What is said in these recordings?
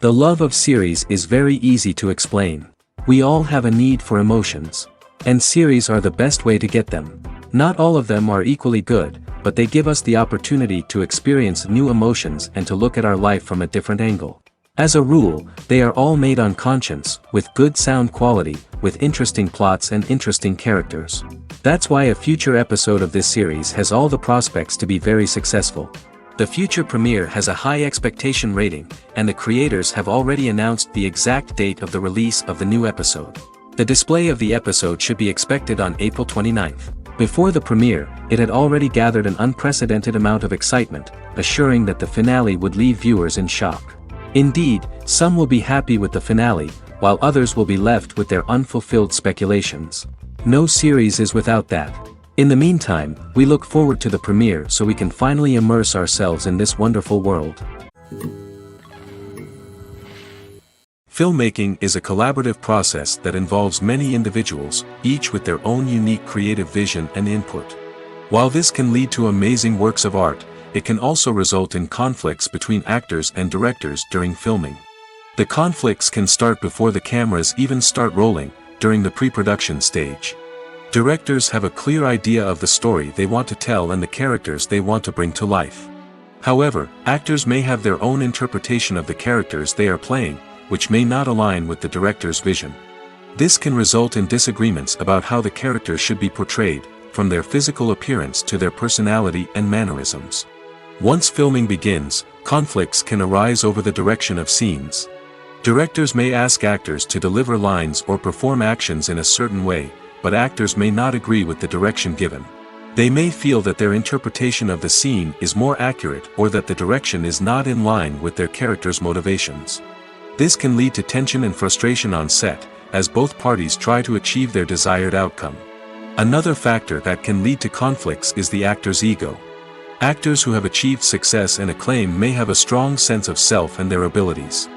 The love of series is very easy to explain. We all have a need for emotions. And series are the best way to get them. Not all of them are equally good, but they give us the opportunity to experience new emotions and to look at our life from a different angle. As a rule, they are all made on conscience, with good sound quality, with interesting plots and interesting characters. That's why a future episode of this series has all the prospects to be very successful. The future premiere has a high expectation rating, and the creators have already announced the exact date of the release of the new episode. The display of the episode should be expected on April 29th. Before the premiere, it had already gathered an unprecedented amount of excitement, assuring that the finale would leave viewers in shock. Indeed, some will be happy with the finale, while others will be left with their unfulfilled speculations. No series is without that. In the meantime, we look forward to the premiere so we can finally immerse ourselves in this wonderful world. Filmmaking is a collaborative process that involves many individuals, each with their own unique creative vision and input. While this can lead to amazing works of art, it can also result in conflicts between actors and directors during filming. The conflicts can start before the cameras even start rolling, during the pre-production stage. Directors have a clear idea of the story they want to tell and the characters they want to bring to life. However, actors may have their own interpretation of the characters they are playing, which may not align with the director's vision. This can result in disagreements about how the characters should be portrayed, from their physical appearance to their personality and mannerisms. Once filming begins, conflicts can arise over the direction of scenes. Directors may ask actors to deliver lines or perform actions in a certain way, but actors may not agree with the direction given. They may feel that their interpretation of the scene is more accurate or that the direction is not in line with their character's motivations. This can lead to tension and frustration on set, as both parties try to achieve their desired outcome. Another factor that can lead to conflicts is the actor's ego. Actors who have achieved success and acclaim may have a strong sense of self and their abilities.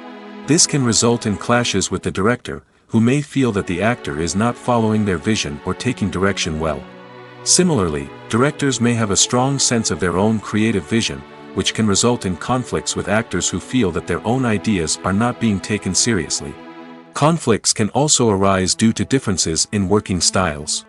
This can result in clashes with the director, who may feel that the actor is not following their vision or taking direction well. Similarly, directors may have a strong sense of their own creative vision, which can result in conflicts with actors who feel that their own ideas are not being taken seriously. Conflicts can also arise due to differences in working styles.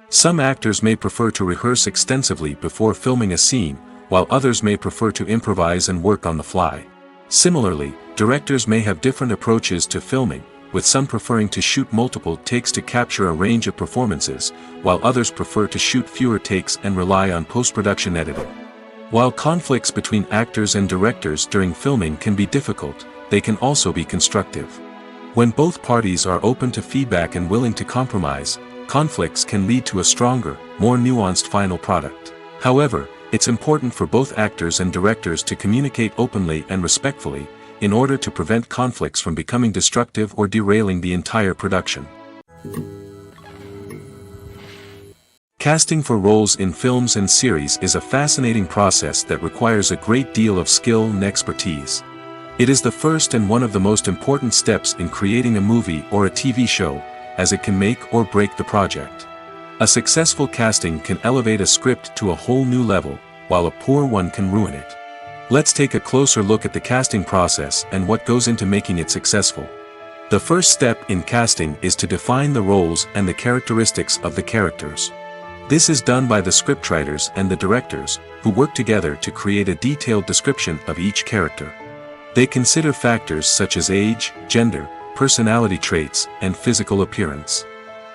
Some actors may prefer to rehearse extensively before filming a scene, while others may prefer to improvise and work on the fly. Similarly, directors may have different approaches to filming, with some preferring to shoot multiple takes to capture a range of performances, while others prefer to shoot fewer takes and rely on post-production editing. While conflicts between actors and directors during filming can be difficult, they can also be constructive. When both parties are open to feedback and willing to compromise, conflicts can lead to a stronger, more nuanced final product. However, it's important for both actors and directors to communicate openly and respectfully, in order to prevent conflicts from becoming destructive or derailing the entire production. Casting for roles in films and series is a fascinating process that requires a great deal of skill and expertise. It is the first and one of the most important steps in creating a movie or a TV show, as it can make or break the project. A successful casting can elevate a script to a whole new level, while a poor one can ruin it. Let's take a closer look at the casting process and what goes into making it successful. The first step in casting is to define the roles and the characteristics of the characters. This is done by the scriptwriters and the directors, who work together to create a detailed description of each character. They consider factors such as age, gender, personality traits, and physical appearance.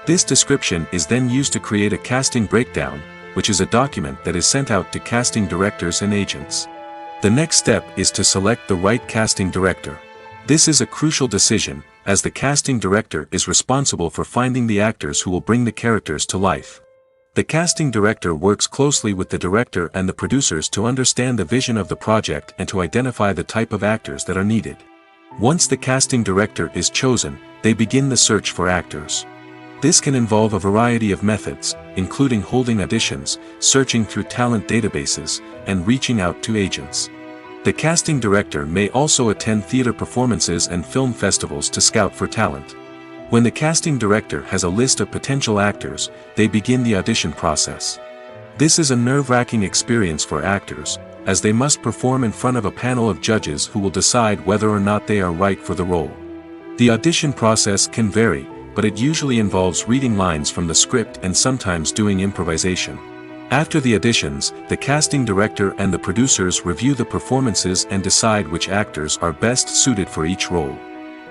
This description is then used to create a casting breakdown, which is a document that is sent out to casting directors and agents. The next step is to select the right casting director. This is a crucial decision, as the casting director is responsible for finding the actors who will bring the characters to life. The casting director works closely with the director and the producers to understand the vision of the project and to identify the type of actors that are needed. Once the casting director is chosen, they begin the search for actors. This can involve a variety of methods, including holding auditions, searching through talent databases, and reaching out to agents. The casting director may also attend theater performances and film festivals to scout for talent. When the casting director has a list of potential actors, they begin the audition process. This is a nerve-wracking experience for actors, as they must perform in front of a panel of judges who will decide whether or not they are right for the role. The audition process can vary, but it usually involves reading lines from the script and sometimes doing improvisation. After the auditions, the casting director and the producers review the performances and decide which actors are best suited for each role.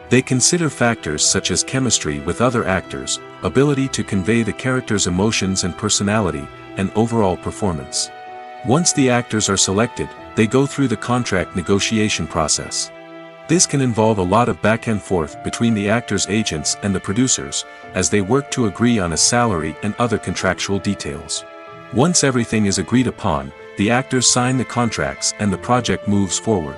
They consider factors such as chemistry with other actors, ability to convey the character's emotions and personality, and overall performance. Once the actors are selected, they go through the contract negotiation process. This can involve a lot of back and forth between the actors' agents and the producers, as they work to agree on a salary and other contractual details. Once everything is agreed upon, the actors sign the contracts and the project moves forward.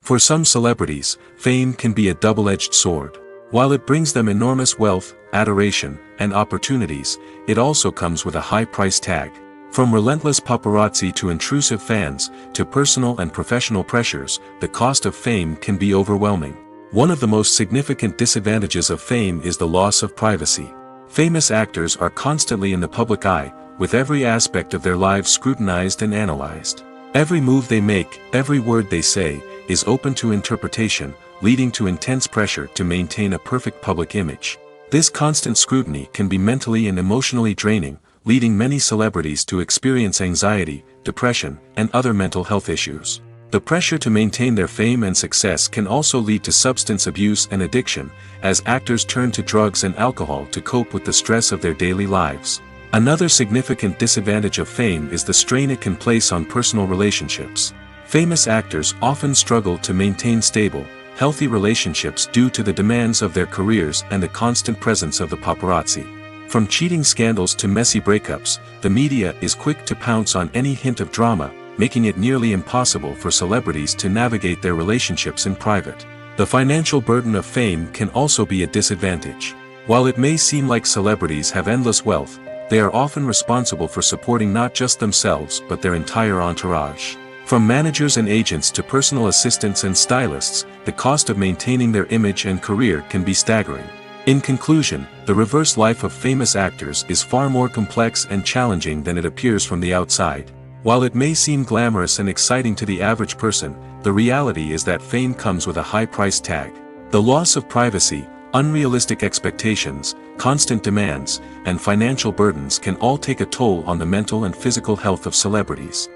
For some celebrities, fame can be a double-edged sword. While it brings them enormous wealth, adoration, and opportunities, it also comes with a high price tag. From relentless paparazzi to intrusive fans, to personal and professional pressures, the cost of fame can be overwhelming. One of the most significant disadvantages of fame is the loss of privacy. Famous actors are constantly in the public eye, with every aspect of their lives scrutinized and analyzed. Every move they make, every word they say, is open to interpretation, leading to intense pressure to maintain a perfect public image. This constant scrutiny can be mentally and emotionally draining, leading many celebrities to experience anxiety, depression, and other mental health issues. The pressure to maintain their fame and success can also lead to substance abuse and addiction, as actors turn to drugs and alcohol to cope with the stress of their daily lives. Another significant disadvantage of fame is the strain it can place on personal relationships. Famous actors often struggle to maintain stable, healthy relationships due to the demands of their careers and the constant presence of the paparazzi. From cheating scandals to messy breakups, the media is quick to pounce on any hint of drama, making it nearly impossible for celebrities to navigate their relationships in private. The financial burden of fame can also be a disadvantage. While it may seem like celebrities have endless wealth, they are often responsible for supporting not just themselves but their entire entourage. From managers and agents to personal assistants and stylists, the cost of maintaining their image and career can be staggering. In conclusion, the reverse life of famous actors is far more complex and challenging than it appears from the outside. While it may seem glamorous and exciting to the average person, the reality is that fame comes with a high price tag. The loss of privacy, unrealistic expectations, constant demands, and financial burdens can all take a toll on the mental and physical health of celebrities.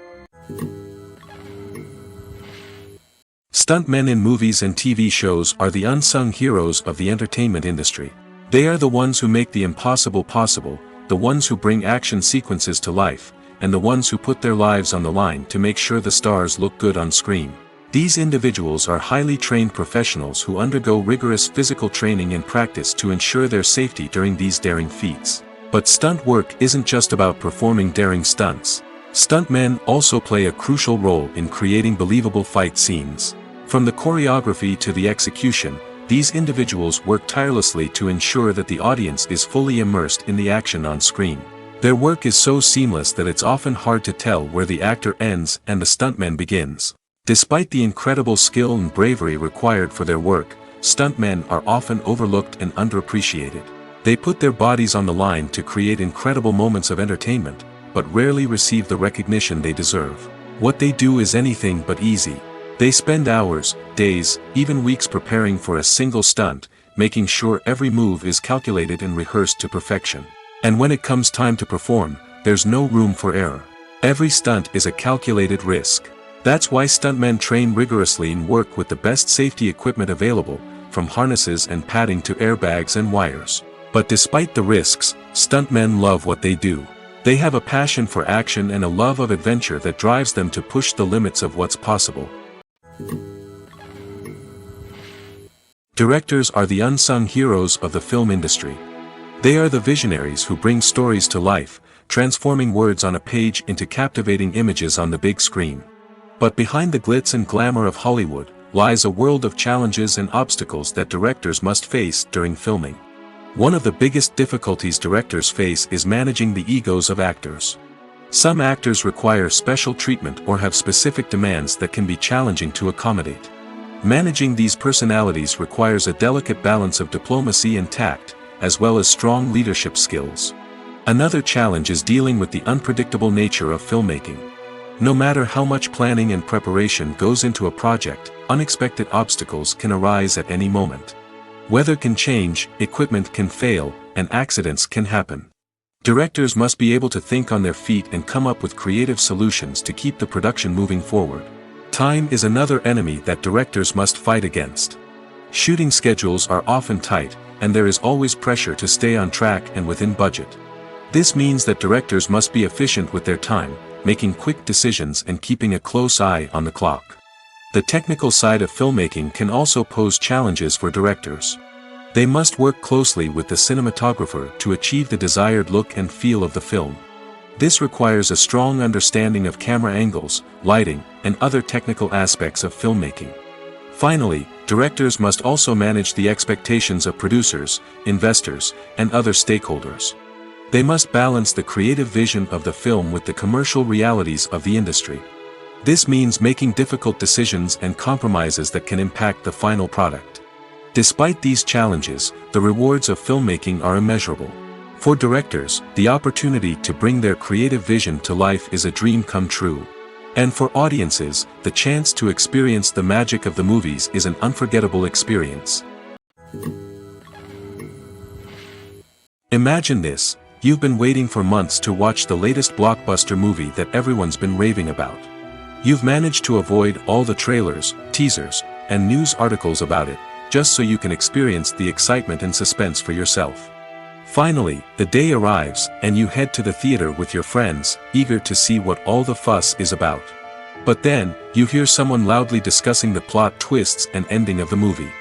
Stuntmen in movies and TV shows are the unsung heroes of the entertainment industry. They are the ones who make the impossible possible, the ones who bring action sequences to life, and the ones who put their lives on the line to make sure the stars look good on screen. These individuals are highly trained professionals who undergo rigorous physical training and practice to ensure their safety during these daring feats. But stunt work isn't just about performing daring stunts. Stuntmen also play a crucial role in creating believable fight scenes. From the choreography to the execution, these individuals work tirelessly to ensure that the audience is fully immersed in the action on screen. Their work is so seamless that it's often hard to tell where the actor ends and the stuntman begins. Despite the incredible skill and bravery required for their work, stuntmen are often overlooked and underappreciated. They put their bodies on the line to create incredible moments of entertainment, but rarely receive the recognition they deserve. What they do is anything but easy. They spend hours, days, even weeks preparing for a single stunt, making sure every move is calculated and rehearsed to perfection. And when it comes time to perform, there's no room for error. Every stunt is a calculated risk. That's why stuntmen train rigorously and work with the best safety equipment available, from harnesses and padding to airbags and wires. But despite the risks, stuntmen love what they do. They have a passion for action and a love of adventure that drives them to push the limits of what's possible. Directors are the unsung heroes of the film industry. They are the visionaries who bring stories to life, transforming words on a page into captivating images on the big screen. But behind the glitz and glamour of Hollywood, lies a world of challenges and obstacles that directors must face during filming. One of the biggest difficulties directors face is managing the egos of actors. Some actors require special treatment or have specific demands that can be challenging to accommodate. Managing these personalities requires a delicate balance of diplomacy and tact, as well as strong leadership skills. Another challenge is dealing with the unpredictable nature of filmmaking. No matter how much planning and preparation goes into a project, unexpected obstacles can arise at any moment. Weather can change, equipment can fail, and accidents can happen. Directors must be able to think on their feet and come up with creative solutions to keep the production moving forward. Time is another enemy that directors must fight against. Shooting schedules are often tight, and there is always pressure to stay on track and within budget. This means that directors must be efficient with their time, making quick decisions and keeping a close eye on the clock. The technical side of filmmaking can also pose challenges for directors. They must work closely with the cinematographer to achieve the desired look and feel of the film. This requires a strong understanding of camera angles, lighting, and other technical aspects of filmmaking. Finally, directors must also manage the expectations of producers, investors, and other stakeholders. They must balance the creative vision of the film with the commercial realities of the industry. This means making difficult decisions and compromises that can impact the final product. Despite these challenges, the rewards of filmmaking are immeasurable. For directors, the opportunity to bring their creative vision to life is a dream come true. And for audiences, the chance to experience the magic of the movies is an unforgettable experience. Imagine this: you've been waiting for months to watch the latest blockbuster movie that everyone's been raving about. You've managed to avoid all the trailers, teasers, and news articles about it, just so you can experience the excitement and suspense for yourself. Finally, the day arrives, and you head to the theater with your friends, eager to see what all the fuss is about. But then, you hear someone loudly discussing the plot twists and ending of the movie.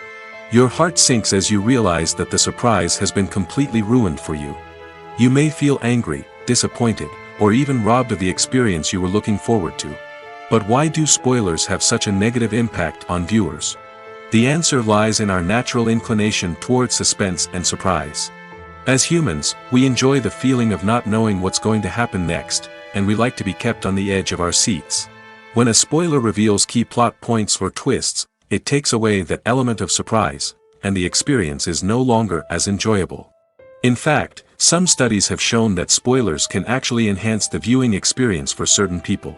Your heart sinks as you realize that the surprise has been completely ruined for you. You may feel angry, disappointed, or even robbed of the experience you were looking forward to. But why do spoilers have such a negative impact on viewers? The answer lies in our natural inclination toward suspense and surprise. As humans, we enjoy the feeling of not knowing what's going to happen next, and we like to be kept on the edge of our seats. When a spoiler reveals key plot points or twists, it takes away that element of surprise, and the experience is no longer as enjoyable. In fact, some studies have shown that spoilers can actually enhance the viewing experience for certain people.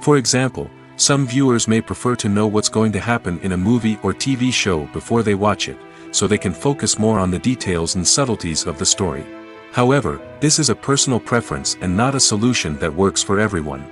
For example, some viewers may prefer to know what's going to happen in a movie or TV show before they watch it, so they can focus more on the details and subtleties of the story. However, this is a personal preference and not a solution that works for everyone.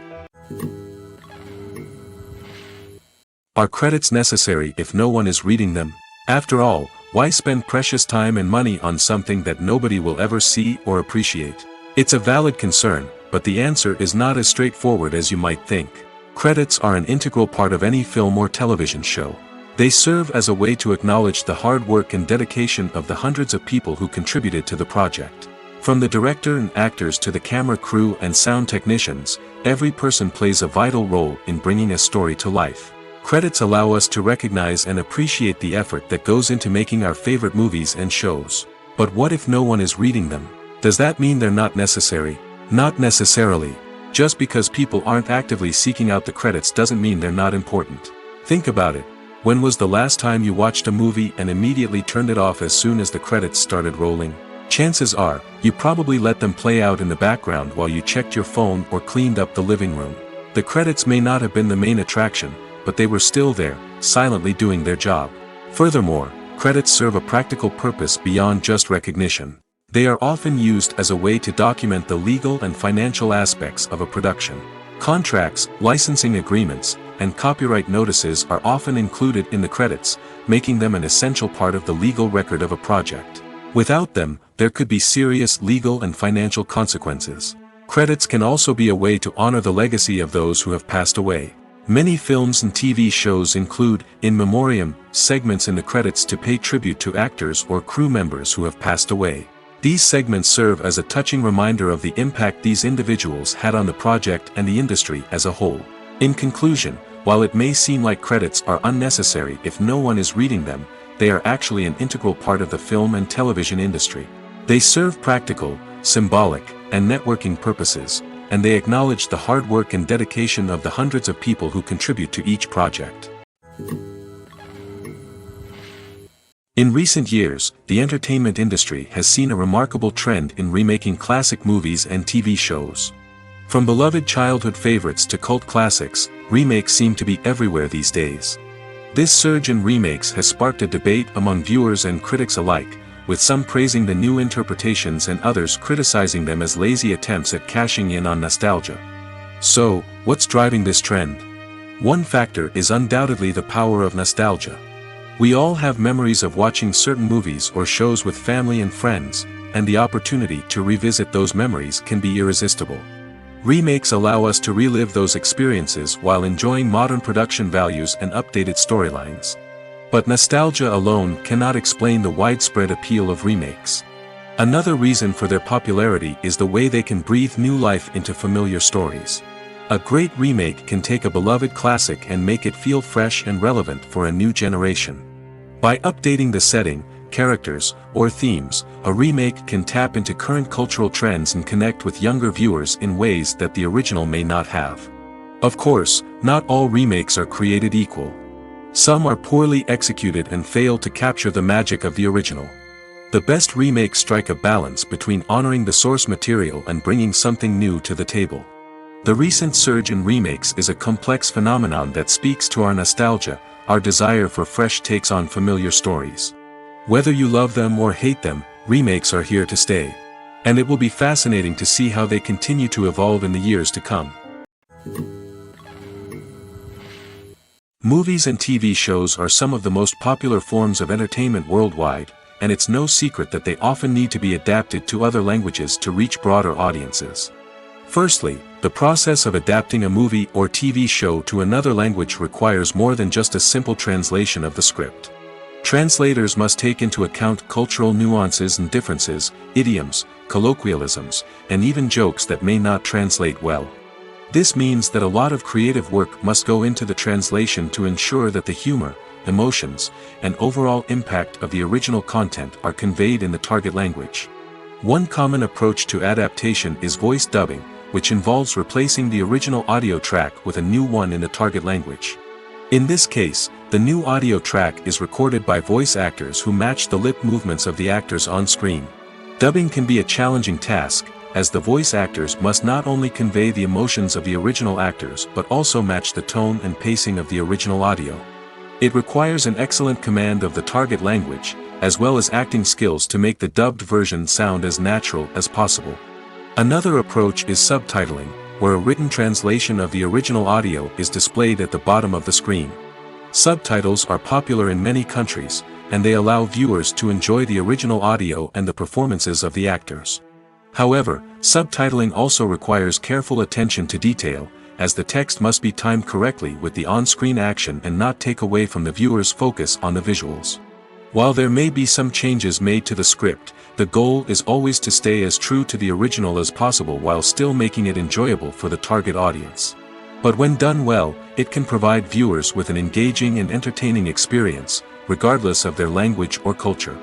Are credits necessary if no one is reading them? After all, why spend precious time and money on something that nobody will ever see or appreciate? It's a valid concern, but the answer is not as straightforward as you might think. Credits are an integral part of any film or television show. They serve as a way to acknowledge the hard work and dedication of the hundreds of people who contributed to the project. From the director and actors to the camera crew and sound technicians, every person plays a vital role in bringing a story to life. Credits allow us to recognize and appreciate the effort that goes into making our favorite movies and shows. But what if no one is reading them? Does that mean they're not necessary? Not necessarily. Just because people aren't actively seeking out the credits doesn't mean they're not important. Think about it. When was the last time you watched a movie and immediately turned it off as soon as the credits started rolling? Chances are, you probably let them play out in the background while you checked your phone or cleaned up the living room. The credits may not have been the main attraction, but they were still there, silently doing their job. Furthermore, credits serve a practical purpose beyond just recognition. They are often used as a way to document the legal and financial aspects of a production. Contracts, licensing agreements, and copyright notices are often included in the credits, making them an essential part of the legal record of a project. Without them, there could be serious legal and financial consequences. Credits can also be a way to honor the legacy of those who have passed away. Many films and TV shows include in memoriam segments in the credits to pay tribute to actors or crew members who have passed away. These segments serve as a touching reminder of the impact these individuals had on the project and the industry as a whole. In conclusion, while it may seem like credits are unnecessary if no one is reading them, they are actually an integral part of the film and television industry. They serve practical, symbolic, and networking purposes, and they acknowledge the hard work and dedication of the hundreds of people who contribute to each project. In recent years, the entertainment industry has seen a remarkable trend in remaking classic movies and TV shows. From beloved childhood favorites to cult classics, remakes seem to be everywhere these days. This surge in remakes has sparked a debate among viewers and critics alike, with some praising the new interpretations and others criticizing them as lazy attempts at cashing in on nostalgia. So, what's driving this trend? One factor is undoubtedly the power of nostalgia. We all have memories of watching certain movies or shows with family and friends, and the opportunity to revisit those memories can be irresistible. Remakes allow us to relive those experiences while enjoying modern production values and updated storylines. But nostalgia alone cannot explain the widespread appeal of remakes. Another reason for their popularity is the way they can breathe new life into familiar stories. A great remake can take a beloved classic and make it feel fresh and relevant for a new generation. By updating the setting, characters, or themes, a remake can tap into current cultural trends and connect with younger viewers in ways that the original may not have. Of course, not all remakes are created equal. Some are poorly executed and fail to capture the magic of the original. The best remakes strike a balance between honoring the source material and bringing something new to the table. The recent surge in remakes is a complex phenomenon that speaks to our nostalgia, our desire for fresh takes on familiar stories. Whether you love them or hate them, remakes are here to stay. And it will be fascinating to see how they continue to evolve in the years to come. Movies and TV shows are some of the most popular forms of entertainment worldwide, and it's no secret that they often need to be adapted to other languages to reach broader audiences. Firstly, the process of adapting a movie or TV show to another language requires more than just a simple translation of the script. Translators must take into account cultural nuances and differences, idioms, colloquialisms, and even jokes that may not translate well. This means that a lot of creative work must go into the translation to ensure that the humor, emotions, and overall impact of the original content are conveyed in the target language. One common approach to adaptation is voice dubbing, which involves replacing the original audio track with a new one in the target language. In this case, the new audio track is recorded by voice actors who match the lip movements of the actors on screen. Dubbing can be a challenging task, as the voice actors must not only convey the emotions of the original actors but also match the tone and pacing of the original audio. It requires an excellent command of the target language, as well as acting skills to make the dubbed version sound as natural as possible. Another approach is subtitling, where a written translation of the original audio is displayed at the bottom of the screen. Subtitles are popular in many countries, and they allow viewers to enjoy the original audio and the performances of the actors. However, subtitling also requires careful attention to detail, as the text must be timed correctly with the on-screen action and not take away from the viewer's focus on the visuals. While there may be some changes made to the script, the goal is always to stay as true to the original as possible while still making it enjoyable for the target audience. But when done well, it can provide viewers with an engaging and entertaining experience, regardless of their language or culture.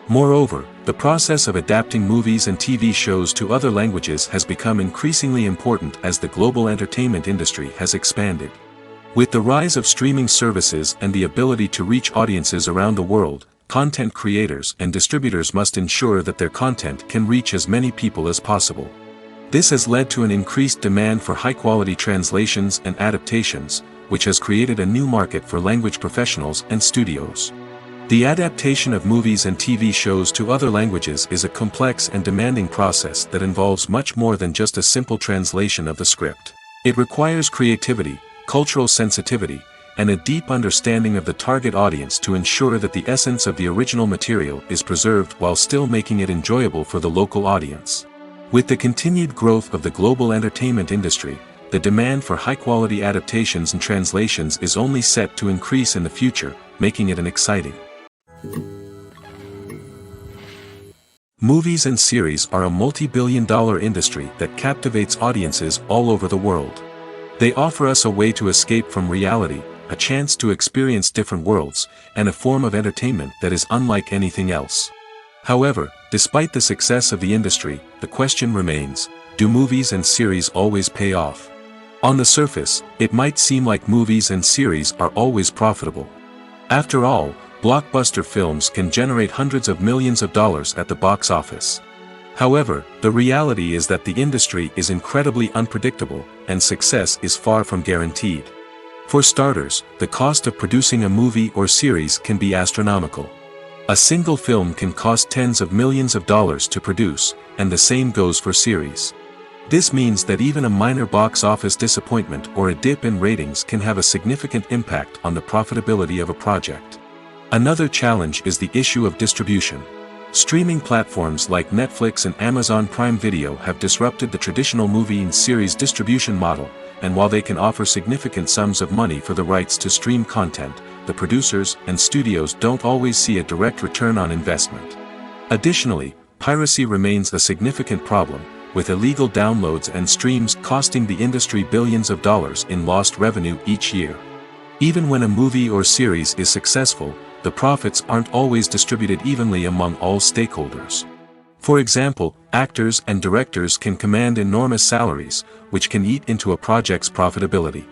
Moreover, the process of adapting movies and TV shows to other languages has become increasingly important as the global entertainment industry has expanded. With the rise of streaming services and the ability to reach audiences around the world, content creators and distributors must ensure that their content can reach as many people as possible. This has led to an increased demand for high-quality translations and adaptations, which has created a new market for language professionals and studios. The adaptation of movies and TV shows to other languages is a complex and demanding process that involves much more than just a simple translation of the script. It requires creativity, cultural sensitivity, and a deep understanding of the target audience to ensure that the essence of the original material is preserved while still making it enjoyable for the local audience. With the continued growth of the global entertainment industry, the demand for high-quality adaptations and translations is only set to increase in the future, making it an exciting. Movies and series are a multi-billion-dollar industry that captivates audiences all over the world. They offer us a way to escape from reality, a chance to experience different worlds, and a form of entertainment that is unlike anything else. However, despite the success of the industry, the question remains, do movies and series always pay off? On the surface, it might seem like movies and series are always profitable. After all, blockbuster films can generate hundreds of millions of dollars at the box office. However, the reality is that the industry is incredibly unpredictable, and success is far from guaranteed. For starters, the cost of producing a movie or series can be astronomical. A single film can cost tens of millions of dollars to produce, and the same goes for series. This means that even a minor box office disappointment or a dip in ratings can have a significant impact on the profitability of a project. Another challenge is the issue of distribution. Streaming platforms like Netflix and Amazon Prime Video have disrupted the traditional movie and series distribution model, and while they can offer significant sums of money for the rights to stream content, the producers and studios don't always see a direct return on investment. Additionally, piracy remains a significant problem, with illegal downloads and streams costing the industry billions of dollars in lost revenue each year. Even when a movie or series is successful, the profits aren't always distributed evenly among all stakeholders. For example, actors and directors can command enormous salaries, which can eat into a project's profitability.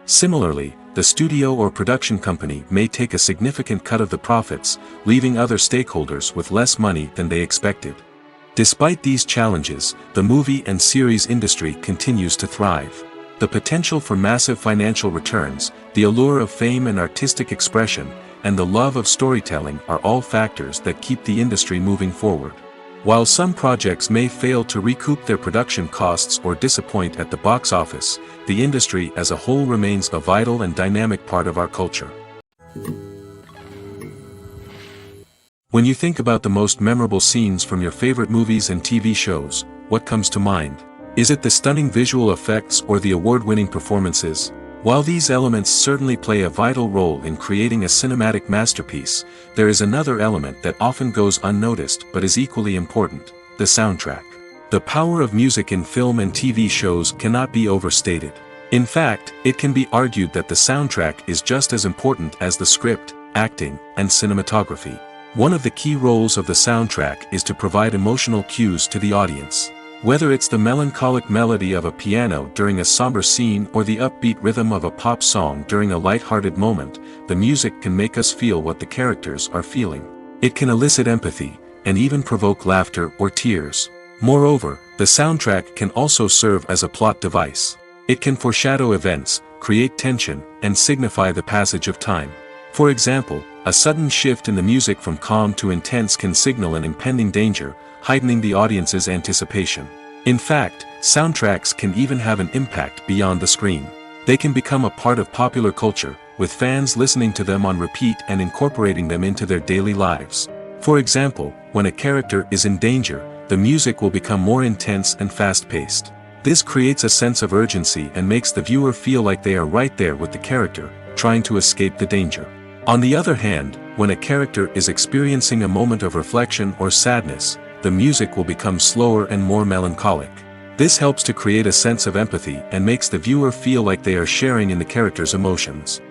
Similarly, the studio or production company may take a significant cut of the profits, leaving other stakeholders with less money than they expected. Despite these challenges, the movie and series industry continues to thrive. The potential for massive financial returns, the allure of fame and artistic expression, and the love of storytelling are all factors that keep the industry moving forward. While some projects may fail to recoup their production costs or disappoint at the box office, the industry as a whole remains a vital and dynamic part of our culture. When you think about the most memorable scenes from your favorite movies and TV shows, what comes to mind? Is it the stunning visual effects or the award-winning performances? While these elements certainly play a vital role in creating a cinematic masterpiece, there is another element that often goes unnoticed but is equally important: the soundtrack. The power of music in film and TV shows cannot be overstated. In fact, it can be argued that the soundtrack is just as important as the script, acting, and cinematography. One of the key roles of the soundtrack is to provide emotional cues to the audience. Whether it's the melancholic melody of a piano during a somber scene or the upbeat rhythm of a pop song during a light-hearted moment, the music can make us feel what the characters are feeling. It can elicit empathy, and even provoke laughter or tears. Moreover, the soundtrack can also serve as a plot device. It can foreshadow events, create tension, and signify the passage of time. For example, a sudden shift in the music from calm to intense can signal an impending danger, heightening the audience's anticipation. In fact, soundtracks can even have an impact beyond the screen. They can become a part of popular culture, with fans listening to them on repeat and incorporating them into their daily lives. For example, when a character is in danger, the music will become more intense and fast-paced. This creates a sense of urgency and makes the viewer feel like they are right there with the character, trying to escape the danger. On the other hand, when a character is experiencing a moment of reflection or sadness, the music will become slower and more melancholic. This helps to create a sense of empathy and makes the viewer feel like they are sharing in the character's emotions.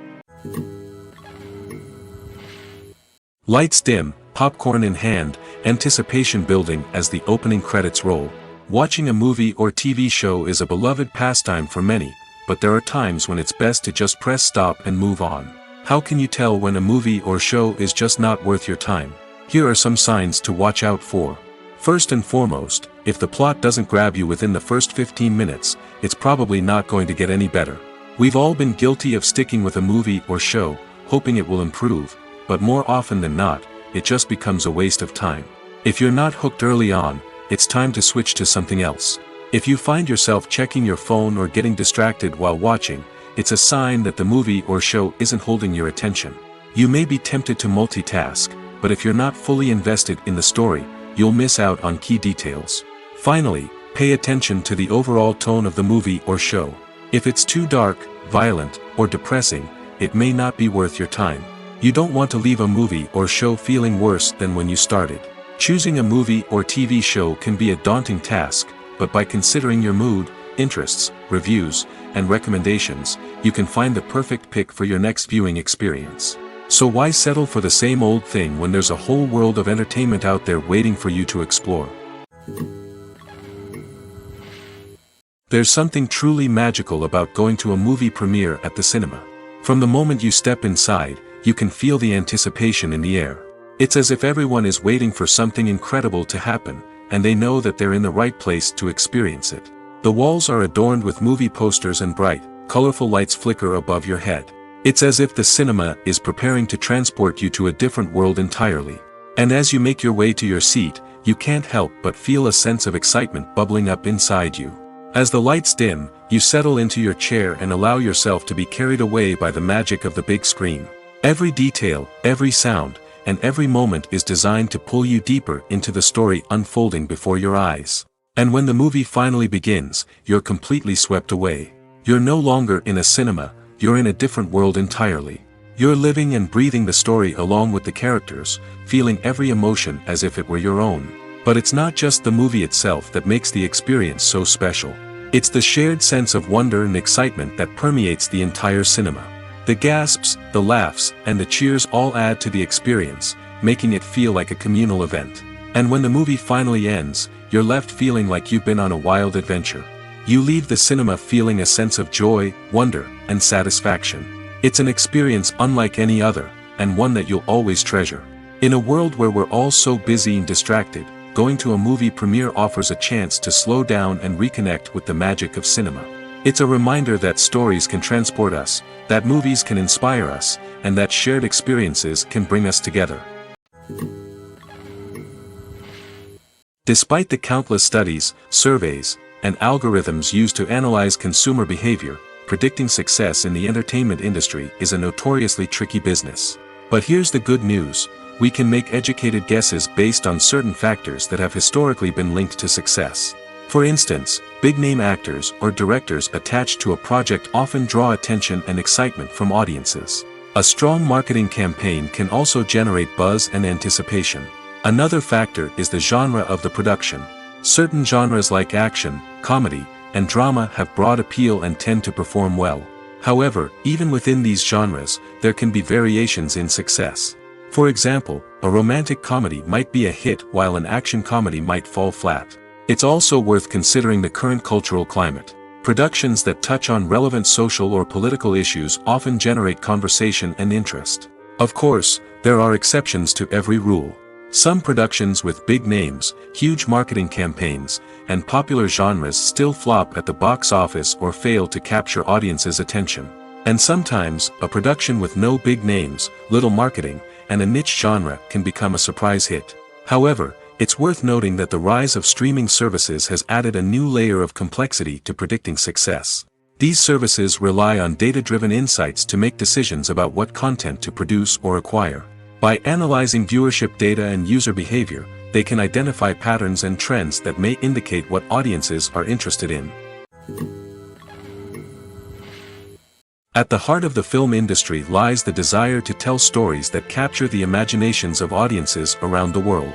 Lights dim, popcorn in hand, anticipation building as the opening credits roll. Watching a movie or TV show is a beloved pastime for many, but there are times when it's best to just press stop and move on. How can you tell when a movie or show is just not worth your time? Here are some signs to watch out for. First and foremost, if the plot doesn't grab you within the first 15 minutes, it's probably not going to get any better. We've all been guilty of sticking with a movie or show, hoping it will improve, but more often than not, it just becomes a waste of time. If you're not hooked early on, it's time to switch to something else. If you find yourself checking your phone or getting distracted while watching, it's a sign that the movie or show isn't holding your attention. You may be tempted to multitask, but if you're not fully invested in the story, you'll miss out on key details. Finally, pay attention to the overall tone of the movie or show. If it's too dark, violent, or depressing, it may not be worth your time. You don't want to leave a movie or show feeling worse than when you started. Choosing a movie or TV show can be a daunting task, but by considering your mood, interests, reviews, and recommendations, you can find the perfect pick for your next viewing experience. So why settle for the same old thing when there's a whole world of entertainment out there waiting for you to explore? There's something truly magical about going to a movie premiere at the cinema. From the moment you step inside, you can feel the anticipation in the air. It's as if everyone is waiting for something incredible to happen, and they know that they're in the right place to experience it. The walls are adorned with movie posters and bright, colorful lights flicker above your head. It's as if the cinema is preparing to transport you to a different world entirely. And as you make your way to your seat, you can't help but feel a sense of excitement bubbling up inside you. As the lights dim, you settle into your chair and allow yourself to be carried away by the magic of the big screen. Every detail, every sound, and every moment is designed to pull you deeper into the story unfolding before your eyes. And when the movie finally begins, you're completely swept away. You're no longer in a cinema, you're in a different world entirely. You're living and breathing the story along with the characters, feeling every emotion as if it were your own. But it's not just the movie itself that makes the experience so special. It's the shared sense of wonder and excitement that permeates the entire cinema. The gasps, the laughs, and the cheers all add to the experience, making it feel like a communal event. And when the movie finally ends, you're left feeling like you've been on a wild adventure. You leave the cinema feeling a sense of joy, wonder, and satisfaction. It's an experience unlike any other, and one that you'll always treasure. In a world where we're all so busy and distracted, going to a movie premiere offers a chance to slow down and reconnect with the magic of cinema. It's a reminder that stories can transport us, that movies can inspire us, and that shared experiences can bring us together. Despite the countless studies, surveys, and algorithms used to analyze consumer behavior, predicting success in the entertainment industry is a notoriously tricky business. But here's the good news: we can make educated guesses based on certain factors that have historically been linked to success. For instance, big-name actors or directors attached to a project often draw attention and excitement from audiences. A strong marketing campaign can also generate buzz and anticipation. Another factor is the genre of the production. Certain genres like action, comedy, and drama have broad appeal and tend to perform well. However, even within these genres, there can be variations in success. For example, a romantic comedy might be a hit while an action comedy might fall flat. It's also worth considering the current cultural climate. Productions that touch on relevant social or political issues often generate conversation and interest. Of course, there are exceptions to every rule. Some productions with big names, huge marketing campaigns, and popular genres still flop at the box office or fail to capture audiences' attention. And sometimes, a production with no big names, little marketing, and a niche genre can become a surprise hit. However, it's worth noting that the rise of streaming services has added a new layer of complexity to predicting success. These services rely on data-driven insights to make decisions about what content to produce or acquire. By analyzing viewership data and user behavior, they can identify patterns and trends that may indicate what audiences are interested in. At the heart of the film industry lies the desire to tell stories that capture the imaginations of audiences around the world.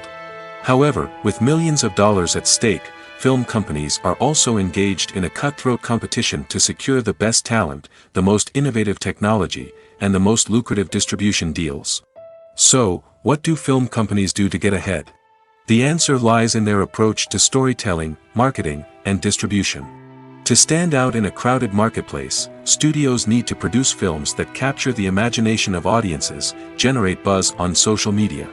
However, with millions of dollars at stake, film companies are also engaged in a cutthroat competition to secure the best talent, the most innovative technology, and the most lucrative distribution deals. So, what do film companies do to get ahead? The answer lies in their approach to storytelling, marketing, and distribution. To stand out in a crowded marketplace, studios need to produce films that capture the imagination of audiences, generate buzz on social media.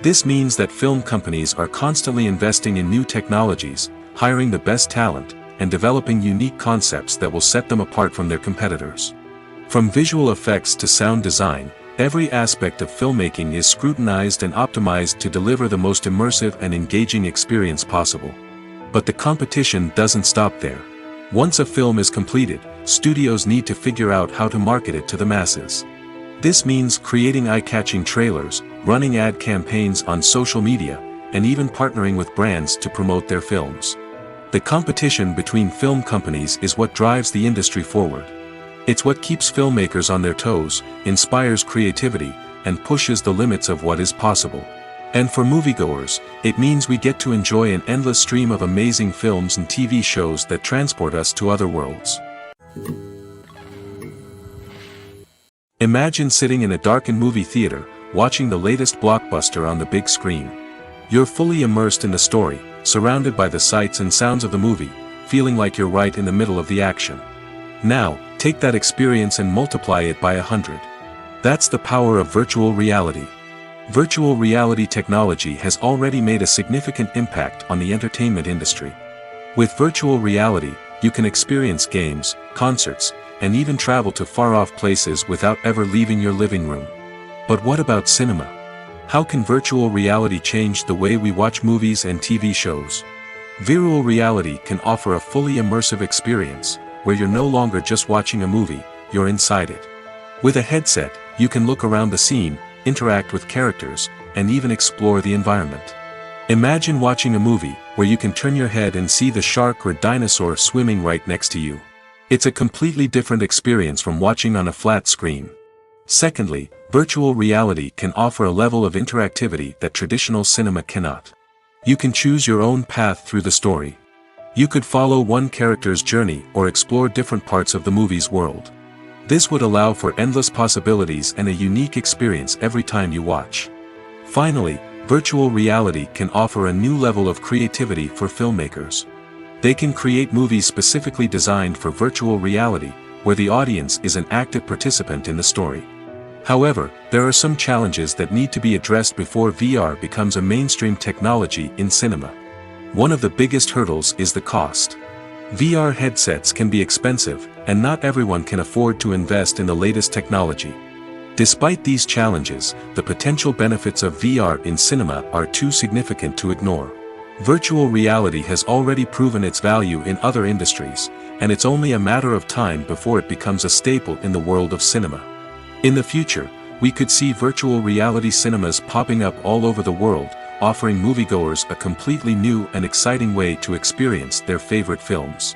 This means that film companies are constantly investing in new technologies, hiring the best talent, and developing unique concepts that will set them apart from their competitors. From visual effects to sound design, every aspect of filmmaking is scrutinized and optimized to deliver the most immersive and engaging experience possible. But the competition doesn't stop there. Once a film is completed, studios need to figure out how to market it to the masses. This means creating eye-catching trailers, running ad campaigns on social media, and even partnering with brands to promote their films. The competition between film companies is what drives the industry forward. It's what keeps filmmakers on their toes, inspires creativity, and pushes the limits of what is possible. And for moviegoers, it means we get to enjoy an endless stream of amazing films and TV shows that transport us to other worlds. Imagine sitting in a darkened movie theater, watching the latest blockbuster on the big screen. You're fully immersed in the story, surrounded by the sights and sounds of the movie, feeling like you're right in the middle of the action. Now, take that experience and multiply it by 100. That's the power of virtual reality. Virtual reality technology has already made a significant impact on the entertainment industry. With virtual reality, you can experience games, concerts, and even travel to far-off places without ever leaving your living room. But what about cinema? How can virtual reality change the way we watch movies and TV shows? Virtual reality can offer a fully immersive experience, where you're no longer just watching a movie, you're inside it. With a headset, you can look around the scene, interact with characters, and even explore the environment. Imagine watching a movie where you can turn your head and see the shark or dinosaur swimming right next to you. It's a completely different experience from watching on a flat screen. Secondly, virtual reality can offer a level of interactivity that traditional cinema cannot. You can choose your own path through the story. You could follow one character's journey or explore different parts of the movie's world. This would allow for endless possibilities and a unique experience every time you watch. Finally, virtual reality can offer a new level of creativity for filmmakers. They can create movies specifically designed for virtual reality, where the audience is an active participant in the story. However, there are some challenges that need to be addressed before VR becomes a mainstream technology in cinema. One of the biggest hurdles is the cost. VR headsets can be expensive, and not everyone can afford to invest in the latest technology. Despite these challenges, the potential benefits of VR in cinema are too significant to ignore. Virtual reality has already proven its value in other industries, and it's only a matter of time before it becomes a staple in the world of cinema. In the future, we could see virtual reality cinemas popping up all over the world, offering moviegoers a completely new and exciting way to experience their favorite films.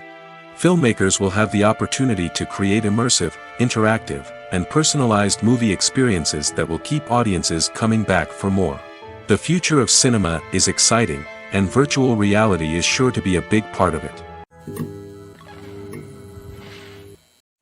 Filmmakers will have the opportunity to create immersive, interactive, and personalized movie experiences that will keep audiences coming back for more. The future of cinema is exciting, and virtual reality is sure to be a big part of it.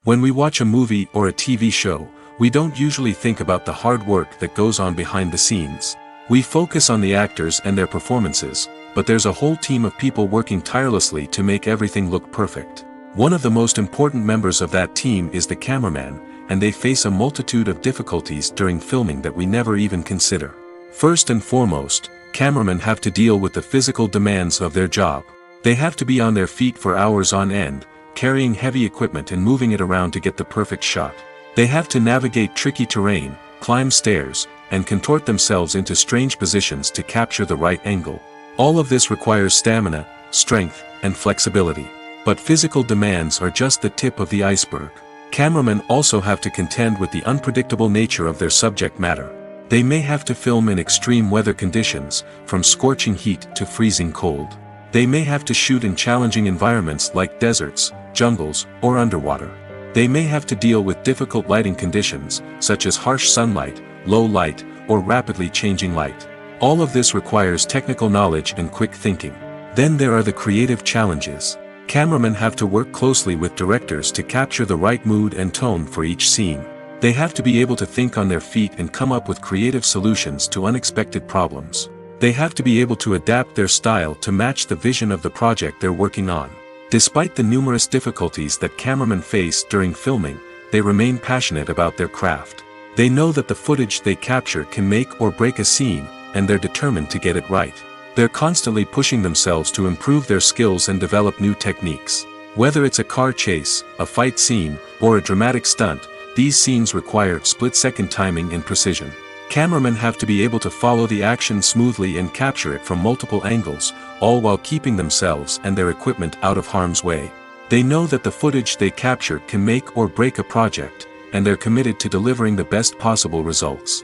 When we watch a movie or a TV show, we don't usually think about the hard work that goes on behind the scenes. We focus on the actors and their performances, but there's a whole team of people working tirelessly to make everything look perfect. One of the most important members of that team is the cameraman, and they face a multitude of difficulties during filming that we never even consider. First and foremost, cameramen have to deal with the physical demands of their job. They have to be on their feet for hours on end, carrying heavy equipment and moving it around to get the perfect shot. They have to navigate tricky terrain, climb stairs, and contort themselves into strange positions to capture the right angle. All of this requires stamina, strength, and flexibility. But physical demands are just the tip of the iceberg. Cameramen also have to contend with the unpredictable nature of their subject matter. They may have to film in extreme weather conditions, from scorching heat to freezing cold. They may have to shoot in challenging environments like deserts, jungles, or underwater. They may have to deal with difficult lighting conditions, such as harsh sunlight, low light, or rapidly changing light. All of this requires technical knowledge and quick thinking. Then there are the creative challenges. Cameramen have to work closely with directors to capture the right mood and tone for each scene. They have to be able to think on their feet and come up with creative solutions to unexpected problems. They have to be able to adapt their style to match the vision of the project they're working on. Despite the numerous difficulties that cameramen face during filming, they remain passionate about their craft. They know that the footage they capture can make or break a scene, and they're determined to get it right. They're constantly pushing themselves to improve their skills and develop new techniques. Whether it's a car chase, a fight scene, or a dramatic stunt, these scenes require split-second timing and precision. Cameramen have to be able to follow the action smoothly and capture it from multiple angles, all while keeping themselves and their equipment out of harm's way. They know that the footage they capture can make or break a project, and they're committed to delivering the best possible results.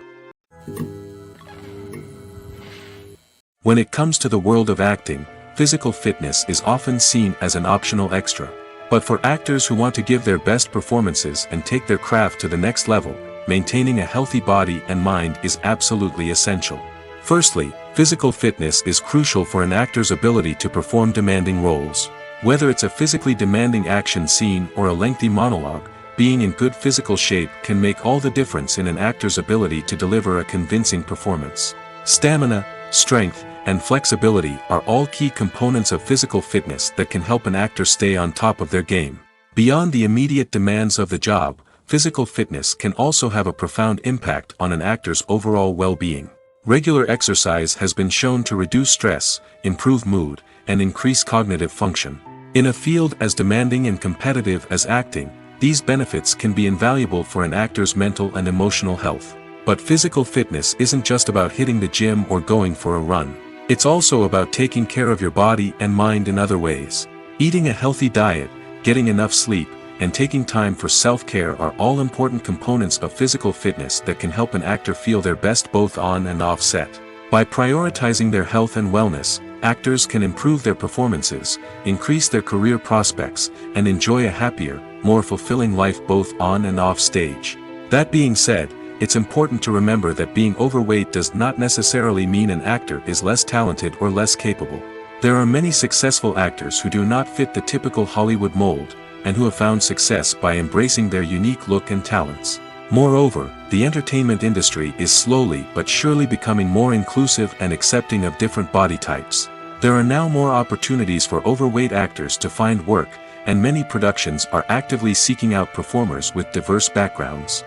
When it comes to the world of acting, physical fitness is often seen as an optional extra. But for actors who want to give their best performances and take their craft to the next level, maintaining a healthy body and mind is absolutely essential. Firstly, physical fitness is crucial for an actor's ability to perform demanding roles. Whether it's a physically demanding action scene or a lengthy monologue, being in good physical shape can make all the difference in an actor's ability to deliver a convincing performance. Stamina, strength, and flexibility are all key components of physical fitness that can help an actor stay on top of their game. Beyond the immediate demands of the job, physical fitness can also have a profound impact on an actor's overall well-being. Regular exercise has been shown to reduce stress, improve mood, and increase cognitive function. In a field as demanding and competitive as acting, these benefits can be invaluable for an actor's mental and emotional health. But physical fitness isn't just about hitting the gym or going for a run. It's also about taking care of your body and mind in other ways. Eating a healthy diet, getting enough sleep, and taking time for self-care are all important components of physical fitness that can help an actor feel their best both on and off set. By prioritizing their health and wellness, actors can improve their performances, increase their career prospects, and enjoy a happier, more fulfilling life both on and off stage. That being said, it's important to remember that being overweight does not necessarily mean an actor is less talented or less capable. There are many successful actors who do not fit the typical Hollywood mold, and who have found success by embracing their unique look and talents. Moreover, the entertainment industry is slowly but surely becoming more inclusive and accepting of different body types. There are now more opportunities for overweight actors to find work, and many productions are actively seeking out performers with diverse backgrounds.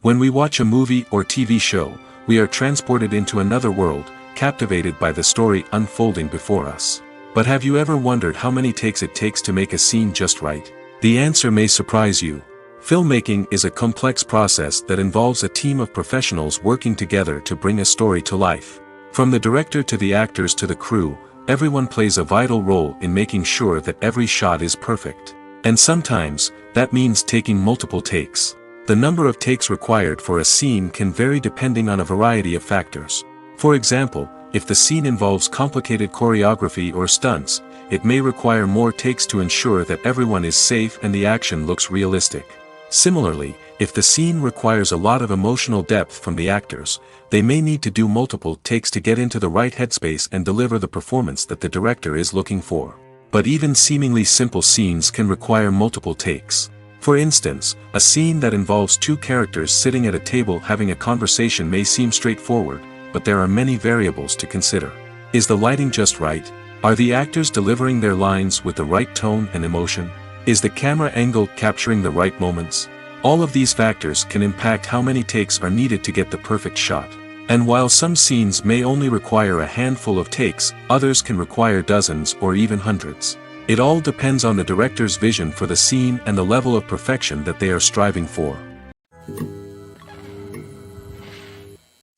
When we watch a movie or TV show, we are transported into another world, captivated by the story unfolding before us. But have you ever wondered how many takes it takes to make a scene just right? The answer may surprise you. Filmmaking is a complex process that involves a team of professionals working together to bring a story to life. From the director to the actors to the crew, everyone plays a vital role in making sure that every shot is perfect. And sometimes, that means taking multiple takes. The number of takes required for a scene can vary depending on a variety of factors. For example, if the scene involves complicated choreography or stunts, it may require more takes to ensure that everyone is safe and the action looks realistic. Similarly, if the scene requires a lot of emotional depth from the actors, they may need to do multiple takes to get into the right headspace and deliver the performance that the director is looking for. But even seemingly simple scenes can require multiple takes. For instance, a scene that involves two characters sitting at a table having a conversation may seem straightforward, but there are many variables to consider. Is the lighting just right? Are the actors delivering their lines with the right tone and emotion? Is the camera angle capturing the right moments? All of these factors can impact how many takes are needed to get the perfect shot. And while some scenes may only require a handful of takes, others can require dozens or even hundreds. It all depends on the director's vision for the scene and the level of perfection that they are striving for.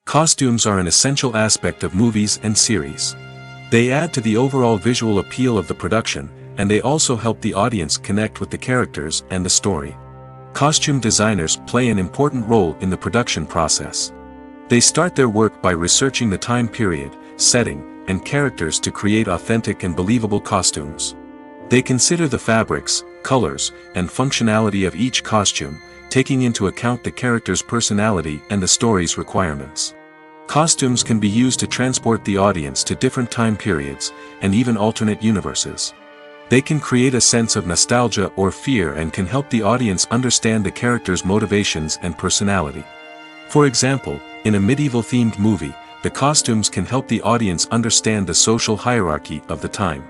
Costumes are an essential aspect of movies and series. They add to the overall visual appeal of the production, and they also help the audience connect with the characters and the story. Costume designers play an important role in the production process. They start their work by researching the time period, setting, and characters to create authentic and believable costumes. They consider the fabrics, colors, and functionality of each costume, taking into account the character's personality and the story's requirements. Costumes can be used to transport the audience to different time periods, and even alternate universes. They can create a sense of nostalgia or fear and can help the audience understand the character's motivations and personality. For example, in a medieval-themed movie, the costumes can help the audience understand the social hierarchy of the time.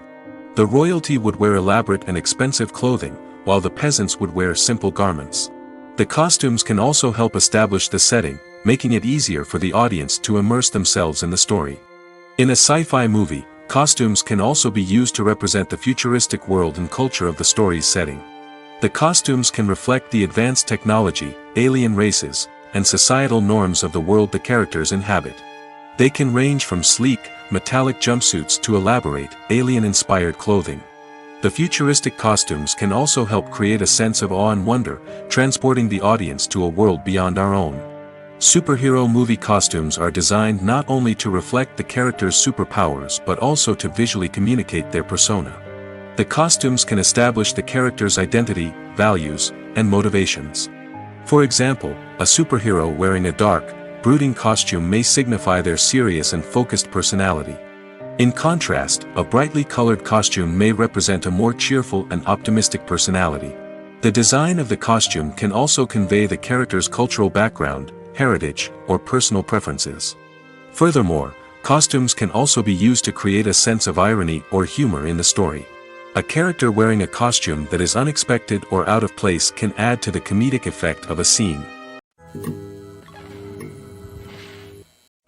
The royalty would wear elaborate and expensive clothing, while the peasants would wear simple garments. The costumes can also help establish the setting, making it easier for the audience to immerse themselves in the story. In a sci-fi movie, costumes can also be used to represent the futuristic world and culture of the story's setting. The costumes can reflect the advanced technology, alien races, and societal norms of the world the characters inhabit. They can range from sleek, metallic jumpsuits to elaborate, alien-inspired clothing. The futuristic costumes can also help create a sense of awe and wonder, transporting the audience to a world beyond our own. Superhero movie costumes are designed not only to reflect the character's superpowers but also to visually communicate their persona. The costumes can establish the character's identity, values, and motivations. For example, a superhero wearing a dark, brooding costume may signify their serious and focused personality. In contrast, a brightly colored costume may represent a more cheerful and optimistic personality. The design of the costume can also convey the character's cultural background, heritage, or personal preferences. Furthermore, costumes can also be used to create a sense of irony or humor in the story. A character wearing a costume that is unexpected or out of place can add to the comedic effect of a scene.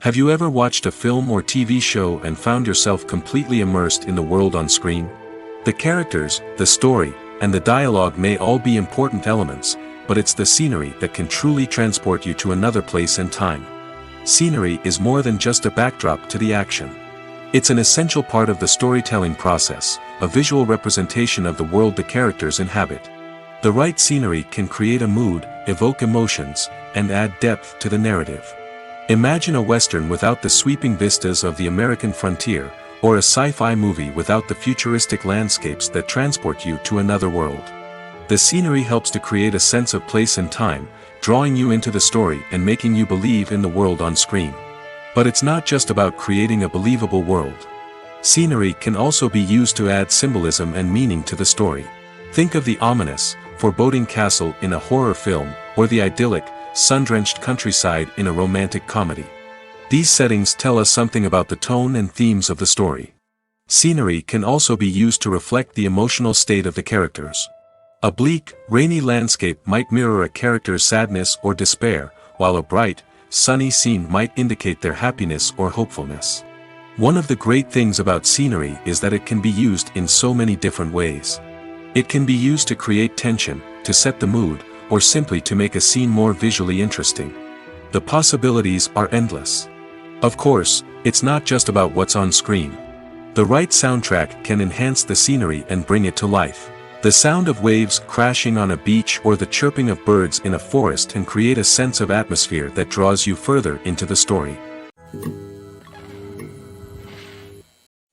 Have you ever watched a film or TV show and found yourself completely immersed in the world on screen? The characters, the story, and the dialogue may all be important elements, but it's the scenery that can truly transport you to another place and time. Scenery is more than just a backdrop to the action. It's an essential part of the storytelling process, a visual representation of the world the characters inhabit. The right scenery can create a mood, evoke emotions, and add depth to the narrative. Imagine a Western without the sweeping vistas of the American frontier, or a sci-fi movie without the futuristic landscapes that transport you to another world. The scenery helps to create a sense of place and time, drawing you into the story and making you believe in the world on screen. But it's not just about creating a believable world. Scenery can also be used to add symbolism and meaning to the story. Think of the ominous, foreboding castle in a horror film, or the idyllic, sun-drenched countryside in a romantic comedy. These settings tell us something about the tone and themes of the story. Scenery can also be used to reflect the emotional state of the characters. A bleak, rainy landscape might mirror a character's sadness or despair, while a bright, sunny scene might indicate their happiness or hopefulness. One of the great things about scenery is that it can be used in so many different ways. It can be used to create tension, to set the mood, or simply to make a scene more visually interesting. The possibilities are endless. Of course, it's not just about what's on screen. The right soundtrack can enhance the scenery and bring it to life. The sound of waves crashing on a beach or the chirping of birds in a forest can create a sense of atmosphere that draws you further into the story.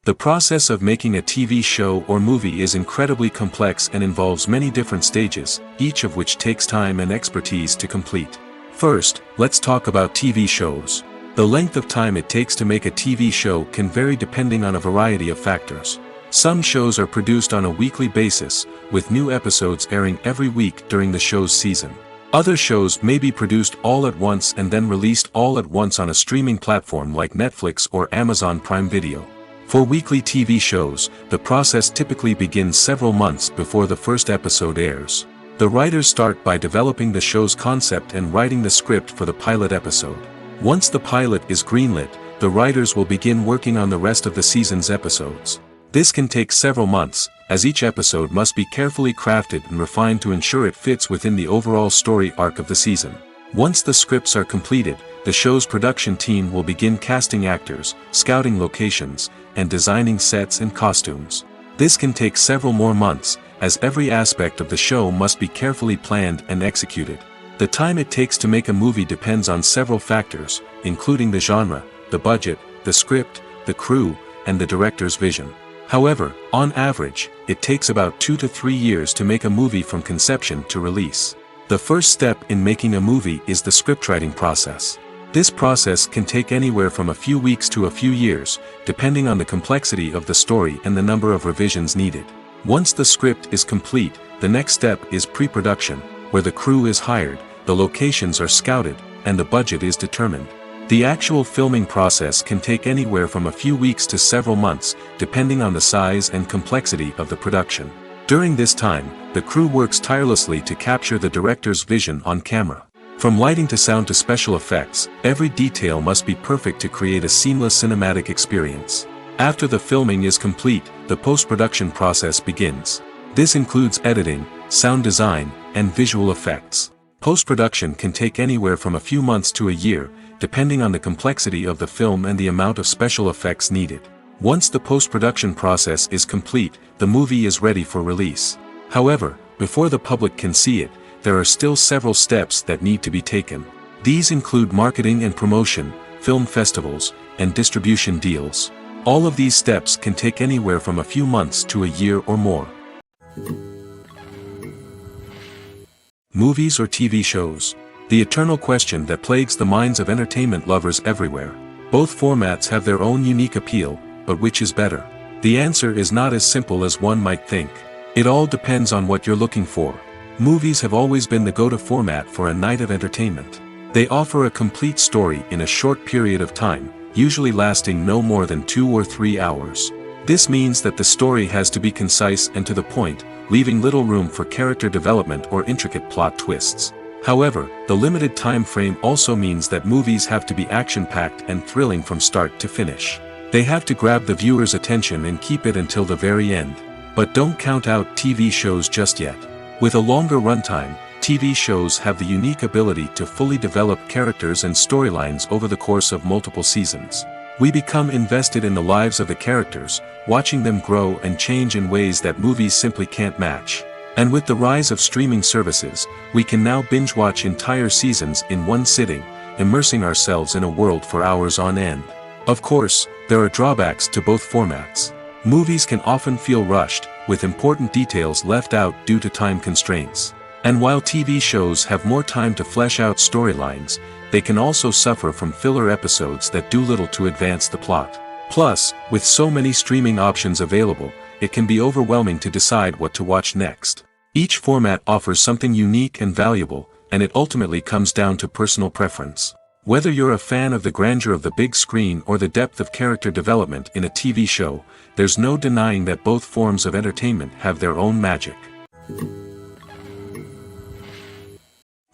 The process of making a TV show or movie is incredibly complex and involves many different stages, each of which takes time and expertise to complete. First, let's talk about TV shows. The length of time it takes to make a TV show can vary depending on a variety of factors. Some shows are produced on a weekly basis, with new episodes airing every week during the show's season. Other shows may be produced all at once and then released all at once on a streaming platform like Netflix or Amazon Prime Video. For weekly TV shows, the process typically begins several months before the first episode airs. The writers start by developing the show's concept and writing the script for the pilot episode. Once the pilot is greenlit, the writers will begin working on the rest of the season's episodes. This can take several months, as each episode must be carefully crafted and refined to ensure it fits within the overall story arc of the season. Once the scripts are completed, the show's production team will begin casting actors, scouting locations, and designing sets and costumes. This can take several more months, as every aspect of the show must be carefully planned and executed. The time it takes to make a movie depends on several factors, including the genre, the budget, the script, the crew, and the director's vision. However, on average, it takes about 2 to 3 years to make a movie from conception to release. The first step in making a movie is the scriptwriting process. This process can take anywhere from a few weeks to a few years, depending on the complexity of the story and the number of revisions needed. Once the script is complete, the next step is pre-production, where the crew is hired, the locations are scouted, and the budget is determined. The actual filming process can take anywhere from a few weeks to several months, depending on the size and complexity of the production. During this time, the crew works tirelessly to capture the director's vision on camera. From lighting to sound to special effects, every detail must be perfect to create a seamless cinematic experience. After the filming is complete, the post-production process begins. This includes editing, sound design, and visual effects. Post-production can take anywhere from a few months to a year, depending on the complexity of the film and the amount of special effects needed. Once the post-production process is complete, the movie is ready for release. However, before the public can see it, there are still several steps that need to be taken. These include marketing and promotion, film festivals, and distribution deals. All of these steps can take anywhere from a few months to a year or more. Movies or TV shows? The eternal question that plagues the minds of entertainment lovers everywhere. Both formats have their own unique appeal, but which is better? The answer is not as simple as one might think. It all depends on what you're looking for. Movies have always been the go-to format for a night of entertainment. They offer a complete story in a short period of time, usually lasting no more than 2 or 3 hours. This means that the story has to be concise and to the point, leaving little room for character development or intricate plot twists. However, the limited time frame also means that movies have to be action-packed and thrilling from start to finish. They have to grab the viewer's attention and keep it until the very end. But don't count out TV shows just yet. With a longer runtime, TV shows have the unique ability to fully develop characters and storylines over the course of multiple seasons. We become invested in the lives of the characters, watching them grow and change in ways that movies simply can't match. And with the rise of streaming services, we can now binge-watch entire seasons in one sitting, immersing ourselves in a world for hours on end. Of course, there are drawbacks to both formats. Movies can often feel rushed, with important details left out due to time constraints. And while TV shows have more time to flesh out storylines, they can also suffer from filler episodes that do little to advance the plot. Plus, with so many streaming options available, it can be overwhelming to decide what to watch next. Each format offers something unique and valuable, and it ultimately comes down to personal preference. Whether you're a fan of the grandeur of the big screen or the depth of character development in a TV show, there's no denying that both forms of entertainment have their own magic.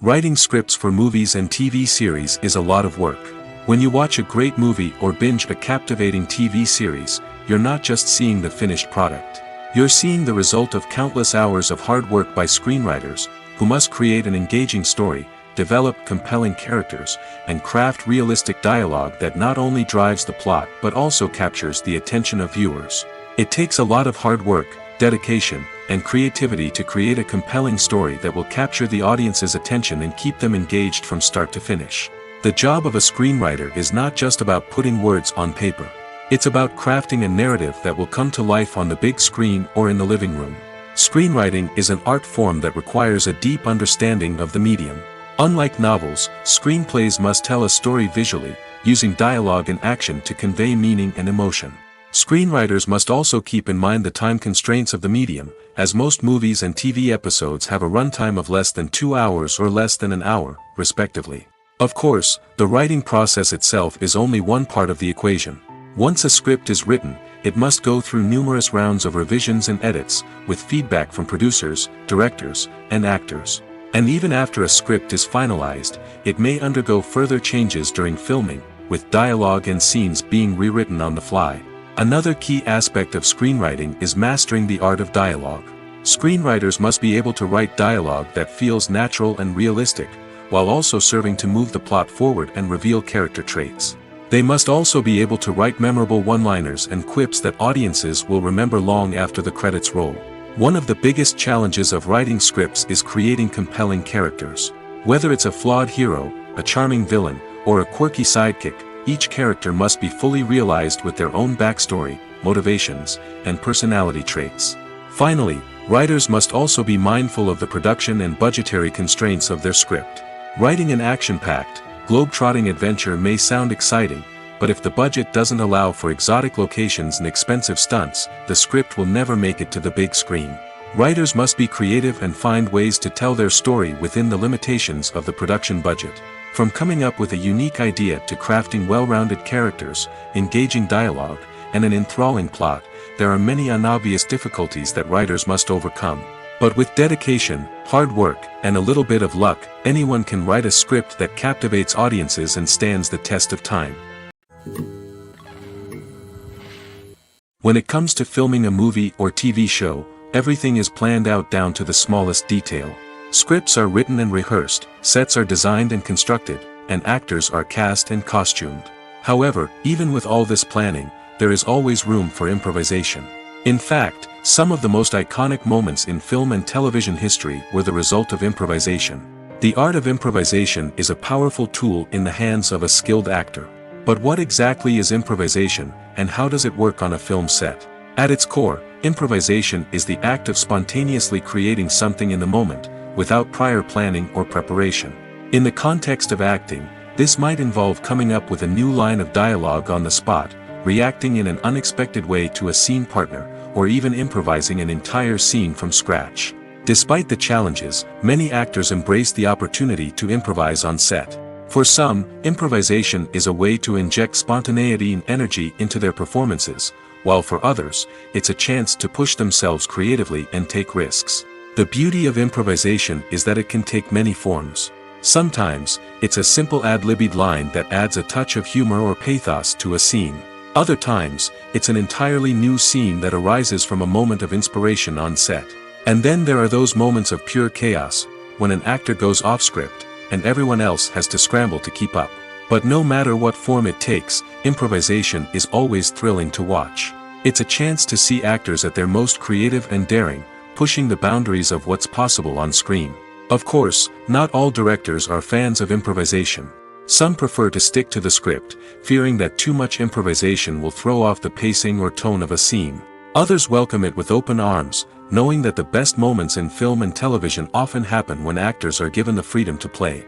Writing scripts for movies and TV series is a lot of work. When you watch a great movie or binge a captivating TV series, you're not just seeing the finished product. You're seeing the result of countless hours of hard work by screenwriters, who must create an engaging story, develop compelling characters, and craft realistic dialogue that not only drives the plot but also captures the attention of viewers. It takes a lot of hard work, dedication, and creativity to create a compelling story that will capture the audience's attention and keep them engaged from start to finish. The job of a screenwriter is not just about putting words on paper. It's about crafting a narrative that will come to life on the big screen or in the living room. Screenwriting is an art form that requires a deep understanding of the medium. Unlike novels, screenplays must tell a story visually, using dialogue and action to convey meaning and emotion. Screenwriters must also keep in mind the time constraints of the medium, as most movies and TV episodes have a runtime of less than 2 hours or less than an hour, respectively. Of course, the writing process itself is only one part of the equation. Once a script is written, it must go through numerous rounds of revisions and edits, with feedback from producers, directors, and actors. And even after a script is finalized, it may undergo further changes during filming, with dialogue and scenes being rewritten on the fly. Another key aspect of screenwriting is mastering the art of dialogue. Screenwriters must be able to write dialogue that feels natural and realistic, while also serving to move the plot forward and reveal character traits. They must also be able to write memorable one-liners and quips that audiences will remember long after the credits roll. One of the biggest challenges of writing scripts is creating compelling characters. Whether it's a flawed hero, a charming villain, or a quirky sidekick, each character must be fully realized with their own backstory, motivations, and personality traits. Finally, writers must also be mindful of the production and budgetary constraints of their script. Writing an action-packed, globe-trotting adventure may sound exciting, but if the budget doesn't allow for exotic locations and expensive stunts, the script will never make it to the big screen. Writers must be creative and find ways to tell their story within the limitations of the production budget. From coming up with a unique idea to crafting well-rounded characters, engaging dialogue, and an enthralling plot, there are many unobvious difficulties that writers must overcome. But with dedication, hard work, and a little bit of luck, anyone can write a script that captivates audiences and stands the test of time. When it comes to filming a movie or TV show, everything is planned out down to the smallest detail. Scripts are written and rehearsed, sets are designed and constructed, and actors are cast and costumed. However, even with all this planning, there is always room for improvisation. In fact, some of the most iconic moments in film and television history were the result of improvisation. The art of improvisation is a powerful tool in the hands of a skilled actor. But what exactly is improvisation, and how does it work on a film set? At its core, improvisation is the act of spontaneously creating something in the moment, without prior planning or preparation. In the context of acting, this might involve coming up with a new line of dialogue on the spot, reacting in an unexpected way to a scene partner, or even improvising an entire scene from scratch. Despite the challenges, many actors embrace the opportunity to improvise on set. For some, improvisation is a way to inject spontaneity and energy into their performances, while for others, it's a chance to push themselves creatively and take risks. The beauty of improvisation is that it can take many forms. Sometimes, it's a simple ad-libbed line that adds a touch of humor or pathos to a scene. Other times, it's an entirely new scene that arises from a moment of inspiration on set. And then there are those moments of pure chaos, when an actor goes off script, and everyone else has to scramble to keep up. But no matter what form it takes, improvisation is always thrilling to watch. It's a chance to see actors at their most creative and daring, pushing the boundaries of what's possible on screen. Of course, not all directors are fans of improvisation. Some prefer to stick to the script, fearing that too much improvisation will throw off the pacing or tone of a scene. Others welcome it with open arms, knowing that the best moments in film and television often happen when actors are given the freedom to play.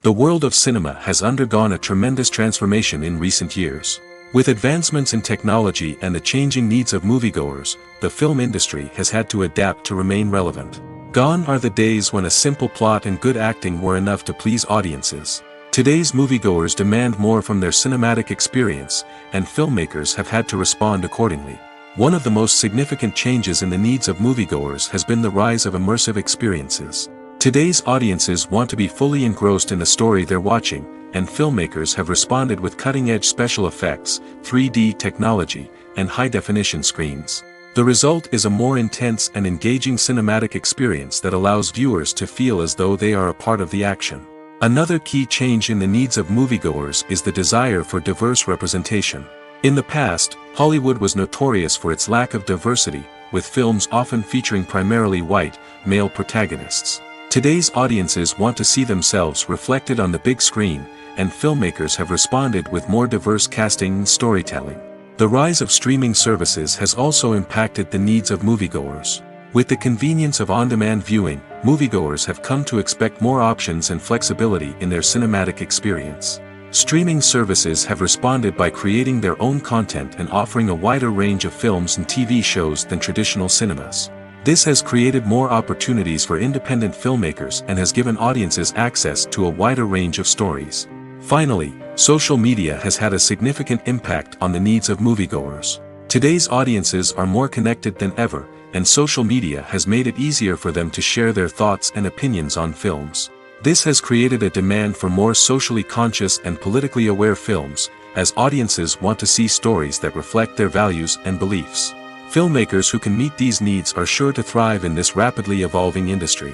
The world of cinema has undergone a tremendous transformation in recent years. With advancements in technology and the changing needs of moviegoers, the film industry has had to adapt to remain relevant. Gone are the days when a simple plot and good acting were enough to please audiences. Today's moviegoers demand more from their cinematic experience, and filmmakers have had to respond accordingly. One of the most significant changes in the needs of moviegoers has been the rise of immersive experiences. Today's audiences want to be fully engrossed in the story they're watching, and filmmakers have responded with cutting-edge special effects, 3D technology, and high-definition screens. The result is a more intense and engaging cinematic experience that allows viewers to feel as though they are a part of the action. Another key change in the needs of moviegoers is the desire for diverse representation. In the past, Hollywood was notorious for its lack of diversity, with films often featuring primarily white, male protagonists. Today's audiences want to see themselves reflected on the big screen, and filmmakers have responded with more diverse casting and storytelling. The rise of streaming services has also impacted the needs of moviegoers. With the convenience of on-demand viewing, moviegoers have come to expect more options and flexibility in their cinematic experience. Streaming services have responded by creating their own content and offering a wider range of films and TV shows than traditional cinemas. This has created more opportunities for independent filmmakers and has given audiences access to a wider range of stories. Finally, social media has had a significant impact on the needs of moviegoers. Today's audiences are more connected than ever, and social media has made it easier for them to share their thoughts and opinions on films. This has created a demand for more socially conscious and politically aware films, as audiences want to see stories that reflect their values and beliefs. Filmmakers who can meet these needs are sure to thrive in this rapidly evolving industry.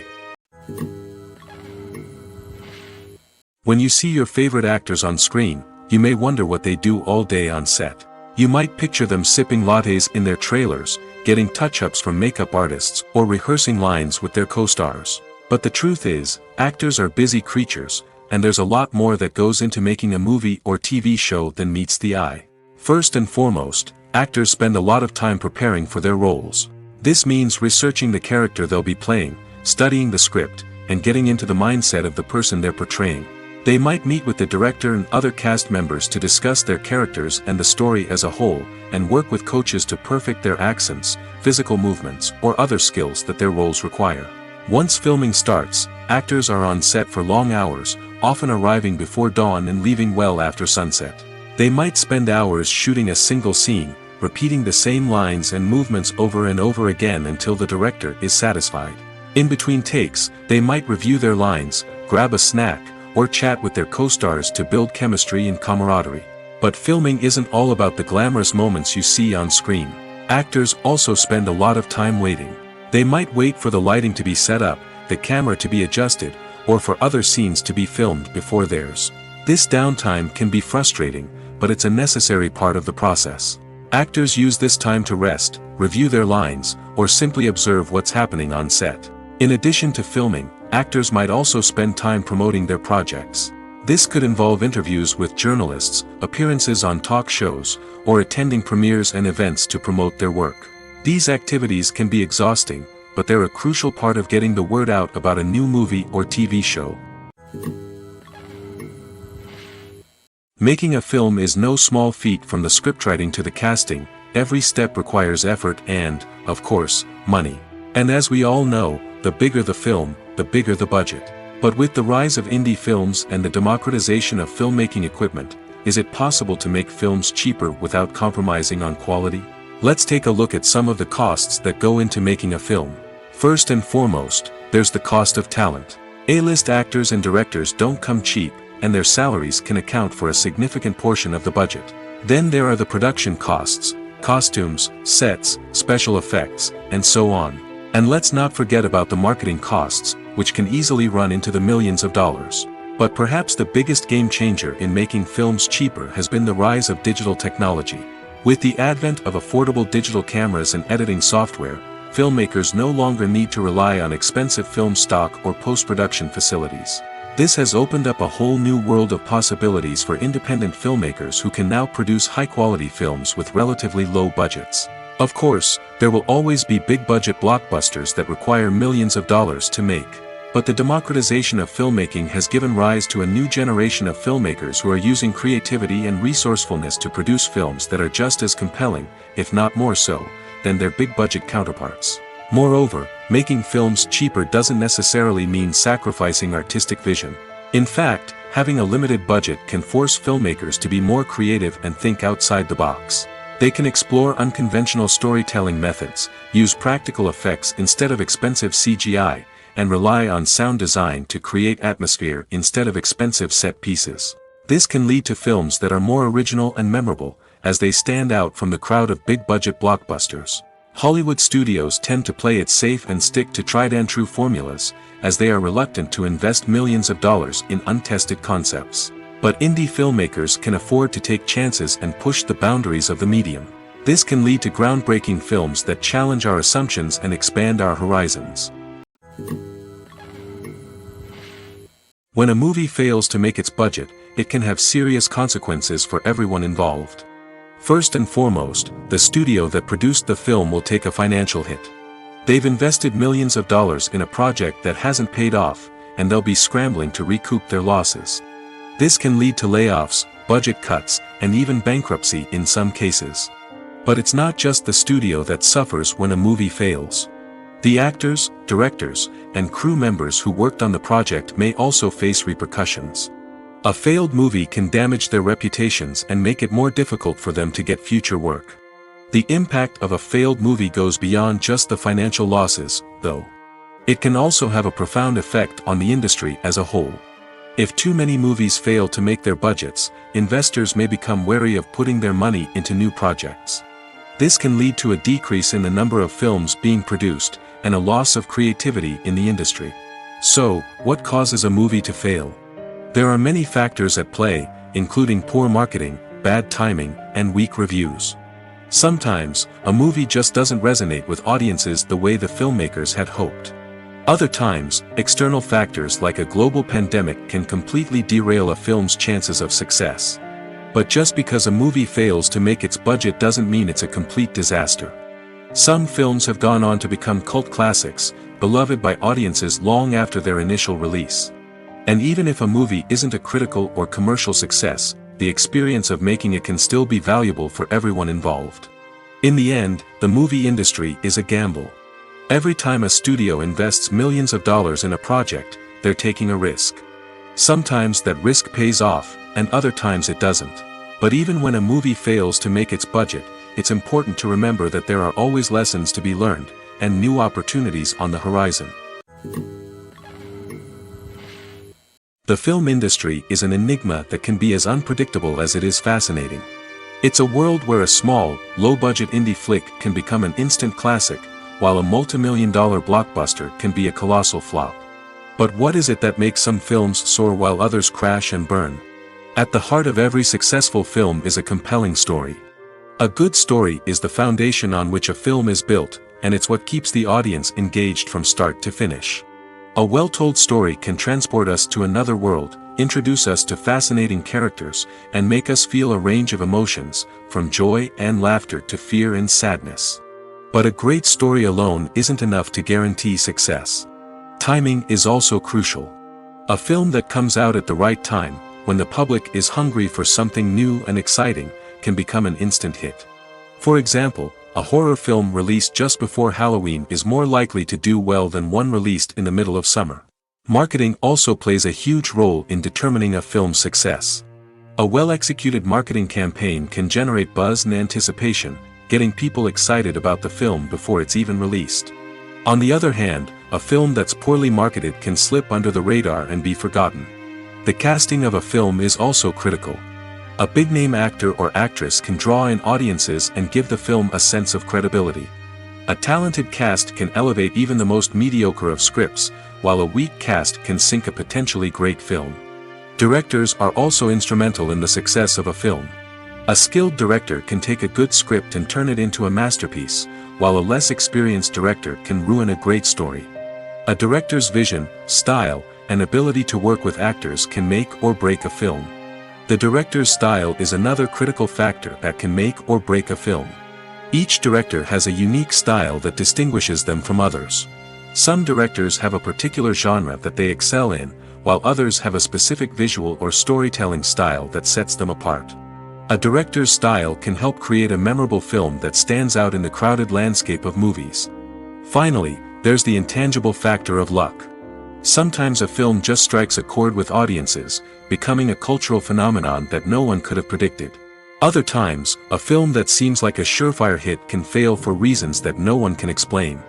When you see your favorite actors on screen, you may wonder what they do all day on set. You might picture them sipping lattes in their trailers, getting touch-ups from makeup artists, or rehearsing lines with their co-stars. But the truth is, actors are busy creatures, and there's a lot more that goes into making a movie or TV show than meets the eye. First and foremost, actors spend a lot of time preparing for their roles. This means researching the character they'll be playing, studying the script, and getting into the mindset of the person they're portraying. They might meet with the director and other cast members to discuss their characters and the story as a whole, and work with coaches to perfect their accents, physical movements, or other skills that their roles require. Once filming starts, actors are on set for long hours, often arriving before dawn and leaving well after sunset. They might spend hours shooting a single scene, repeating the same lines and movements over and over again until the director is satisfied. In between takes, they might review their lines, grab a snack, or chat with their co-stars to build chemistry and camaraderie. But filming isn't all about the glamorous moments you see on screen. Actors also spend a lot of time waiting. They might wait for the lighting to be set up, the camera to be adjusted, or for other scenes to be filmed before theirs. This downtime can be frustrating, but it's a necessary part of the process. Actors use this time to rest, review their lines, or simply observe what's happening on set. In addition to filming, actors might also spend time promoting their projects. This could involve interviews with journalists, appearances on talk shows, or attending premieres and events to promote their work. These activities can be exhausting, but they're a crucial part of getting the word out about a new movie or TV show. Making a film is no small feat. From the scriptwriting to the casting, every step requires effort and, of course, money. And as we all know, the bigger the film, the bigger the budget. But with the rise of indie films and the democratization of filmmaking equipment, is it possible to make films cheaper without compromising on quality? Let's take a look at some of the costs that go into making a film. First and foremost, there's the cost of talent. A-list actors and directors don't come cheap, and their salaries can account for a significant portion of the budget. Then there are the production costs, costumes, sets, special effects, and so on. And let's not forget about the marketing costs, which can easily run into the millions of dollars. But perhaps the biggest game changer in making films cheaper has been the rise of digital technology. With the advent of affordable digital cameras and editing software, filmmakers no longer need to rely on expensive film stock or post-production facilities. This has opened up a whole new world of possibilities for independent filmmakers who can now produce high-quality films with relatively low budgets. Of course, there will always be big-budget blockbusters that require millions of dollars to make. But the democratization of filmmaking has given rise to a new generation of filmmakers who are using creativity and resourcefulness to produce films that are just as compelling, if not more so, than their big-budget counterparts. Moreover, making films cheaper doesn't necessarily mean sacrificing artistic vision. In fact, having a limited budget can force filmmakers to be more creative and think outside the box. They can explore unconventional storytelling methods, use practical effects instead of expensive CGI, and rely on sound design to create atmosphere instead of expensive set pieces. This can lead to films that are more original and memorable, as they stand out from the crowd of big-budget blockbusters. Hollywood studios tend to play it safe and stick to tried-and-true formulas, as they are reluctant to invest millions of dollars in untested concepts. But indie filmmakers can afford to take chances and push the boundaries of the medium. This can lead to groundbreaking films that challenge our assumptions and expand our horizons. When a movie fails to make its budget, it can have serious consequences for everyone involved. First and foremost, the studio that produced the film will take a financial hit. They've invested millions of dollars in a project that hasn't paid off, and they'll be scrambling to recoup their losses. This can lead to layoffs, budget cuts, and even bankruptcy in some cases. But it's not just the studio that suffers when a movie fails. The actors, directors, and crew members who worked on the project may also face repercussions. A failed movie can damage their reputations and make it more difficult for them to get future work. The impact of a failed movie goes beyond just the financial losses, though. It can also have a profound effect on the industry as a whole. If too many movies fail to make their budgets, investors may become wary of putting their money into new projects. This can lead to a decrease in the number of films being produced, and a loss of creativity in the industry. So, what causes a movie to fail? There are many factors at play, including poor marketing, bad timing, and weak reviews. Sometimes, a movie just doesn't resonate with audiences the way the filmmakers had hoped. Other times, external factors like a global pandemic can completely derail a film's chances of success. But just because a movie fails to make its budget doesn't mean it's a complete disaster. Some films have gone on to become cult classics, beloved by audiences long after their initial release. And even if a movie isn't a critical or commercial success, the experience of making it can still be valuable for everyone involved. In the end, the movie industry is a gamble. Every time a studio invests millions of dollars in a project, they're taking a risk. Sometimes that risk pays off, and other times it doesn't. But even when a movie fails to make its budget, it's important to remember that there are always lessons to be learned, and new opportunities on the horizon. The film industry is an enigma that can be as unpredictable as it is fascinating. It's a world where a small, low-budget indie flick can become an instant classic, while a multi-million-dollar blockbuster can be a colossal flop. But what is it that makes some films soar while others crash and burn? At the heart of every successful film is a compelling story. A good story is the foundation on which a film is built, and it's what keeps the audience engaged from start to finish. A well-told story can transport us to another world, introduce us to fascinating characters, and make us feel a range of emotions, from joy and laughter to fear and sadness. But a great story alone isn't enough to guarantee success. Timing is also crucial. A film that comes out at the right time, when the public is hungry for something new and exciting, can become an instant hit. For example, a horror film released just before Halloween is more likely to do well than one released in the middle of summer. Marketing also plays a huge role in determining a film's success. A well-executed marketing campaign can generate buzz and anticipation, getting people excited about the film before it's even released. On the other hand, a film that's poorly marketed can slip under the radar and be forgotten. The casting of a film is also critical. A big-name actor or actress can draw in audiences and give the film a sense of credibility. A talented cast can elevate even the most mediocre of scripts, while a weak cast can sink a potentially great film. Directors are also instrumental in the success of a film. A skilled director can take a good script and turn it into a masterpiece, while a less experienced director can ruin a great story. A director's vision, style, and ability to work with actors can make or break a film. The director's style is another critical factor that can make or break a film. Each director has a unique style that distinguishes them from others. Some directors have a particular genre that they excel in, while others have a specific visual or storytelling style that sets them apart. A director's style can help create a memorable film that stands out in the crowded landscape of movies. Finally, there's the intangible factor of luck. Sometimes a film just strikes a chord with audiences, becoming a cultural phenomenon that no one could have predicted. Other times, a film that seems like a surefire hit can fail for reasons that no one can explain.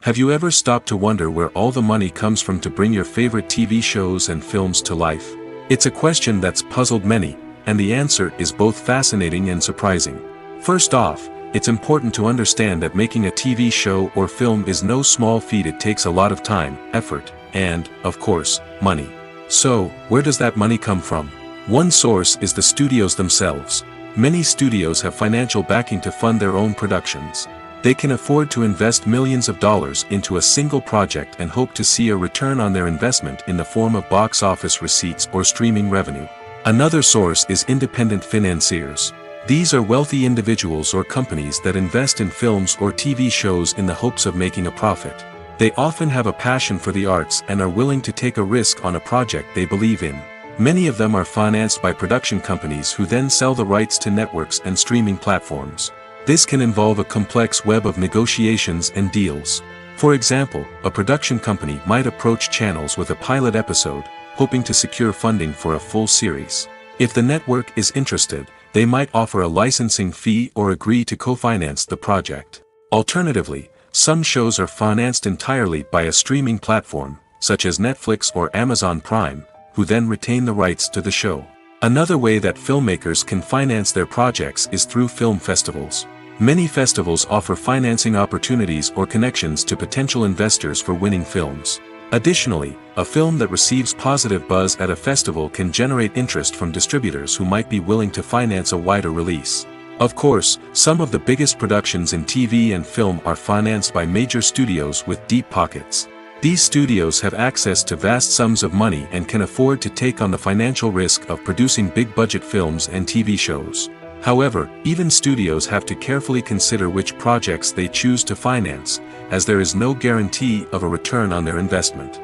Have you ever stopped to wonder where all the money comes from to bring your favorite TV shows and films to life? It's a question that's puzzled many, and the answer is both fascinating and surprising. First off, it's important to understand that making a TV show or film is no small feat. It takes a lot of time, effort, and, of course, money. So, where does that money come from? One source is the studios themselves. Many studios have financial backing to fund their own productions. They can afford to invest millions of dollars into a single project and hope to see a return on their investment in the form of box office receipts or streaming revenue. Another source is independent financiers. These are wealthy individuals or companies that invest in films or TV shows in the hopes of making a profit. They often have a passion for the arts and are willing to take a risk on a project they believe in. Many of them are financed by production companies who then sell the rights to networks and streaming platforms. This can involve a complex web of negotiations and deals. For example, a production company might approach channels with a pilot episode, hoping to secure funding for a full series. If the network is interested, they might offer a licensing fee or agree to co-finance the project. Alternatively, some shows are financed entirely by a streaming platform, such as Netflix or Amazon Prime, who then retain the rights to the show. Another way that filmmakers can finance their projects is through film festivals. Many festivals offer financing opportunities or connections to potential investors for winning films. Additionally, a film that receives positive buzz at a festival can generate interest from distributors who might be willing to finance a wider release. Of course, some of the biggest productions in TV and film are financed by major studios with deep pockets. These studios have access to vast sums of money and can afford to take on the financial risk of producing big-budget films and TV shows. However, even studios have to carefully consider which projects they choose to finance, as there is no guarantee of a return on their investment.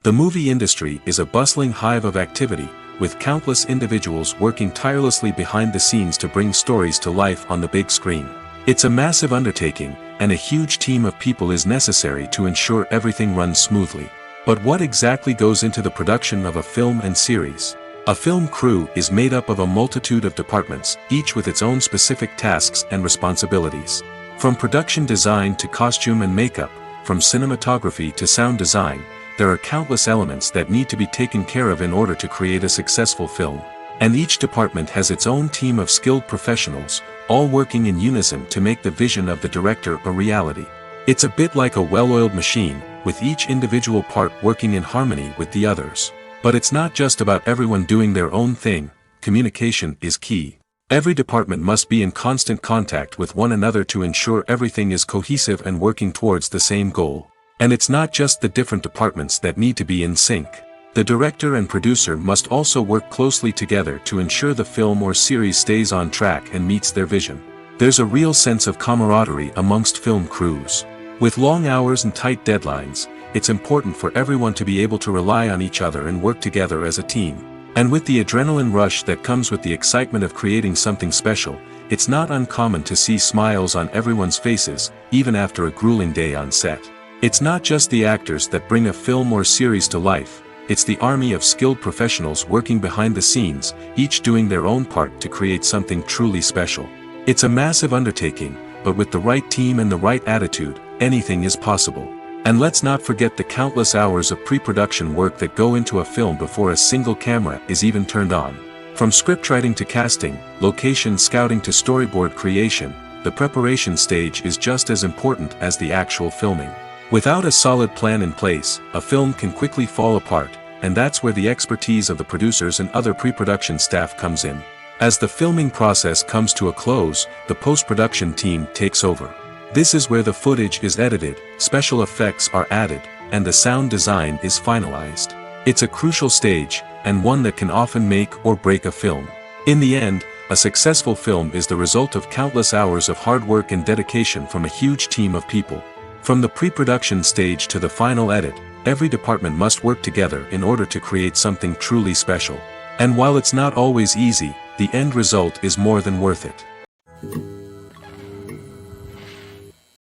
The movie industry is a bustling hive of activity, with countless individuals working tirelessly behind the scenes to bring stories to life on the big screen. It's a massive undertaking, and a huge team of people is necessary to ensure everything runs smoothly. But what exactly goes into the production of a film and series? A film crew is made up of a multitude of departments, each with its own specific tasks and responsibilities. From production design to costume and makeup, from cinematography to sound design, there are countless elements that need to be taken care of in order to create a successful film. And each department has its own team of skilled professionals, all working in unison to make the vision of the director a reality. It's a bit like a well-oiled machine, with each individual part working in harmony with the others. But it's not just about everyone doing their own thing. Communication is key. Every department must be in constant contact with one another to ensure everything is cohesive and working towards the same goal. And it's not just the different departments that need to be in sync. The director and producer must also work closely together to ensure the film or series stays on track and meets their vision. There's a real sense of camaraderie amongst film crews. With long hours and tight deadlines, it's important for everyone to be able to rely on each other and work together as a team. And with the adrenaline rush that comes with the excitement of creating something special, it's not uncommon to see smiles on everyone's faces, even after a grueling day on set. It's not just the actors that bring a film or series to life, it's the army of skilled professionals working behind the scenes, each doing their own part to create something truly special. It's a massive undertaking, but with the right team and the right attitude, anything is possible. And let's not forget the countless hours of pre-production work that go into a film before a single camera is even turned on. From scriptwriting to casting, location scouting to storyboard creation, the preparation stage is just as important as the actual filming. Without a solid plan in place, a film can quickly fall apart, and that's where the expertise of the producers and other pre-production staff comes in. As the filming process comes to a close, the post-production team takes over. This is where the footage is edited, special effects are added, and the sound design is finalized. It's a crucial stage, and one that can often make or break a film. In the end, a successful film is the result of countless hours of hard work and dedication from a huge team of people. From the pre-production stage to the final edit, every department must work together in order to create something truly special. And while it's not always easy, the end result is more than worth it.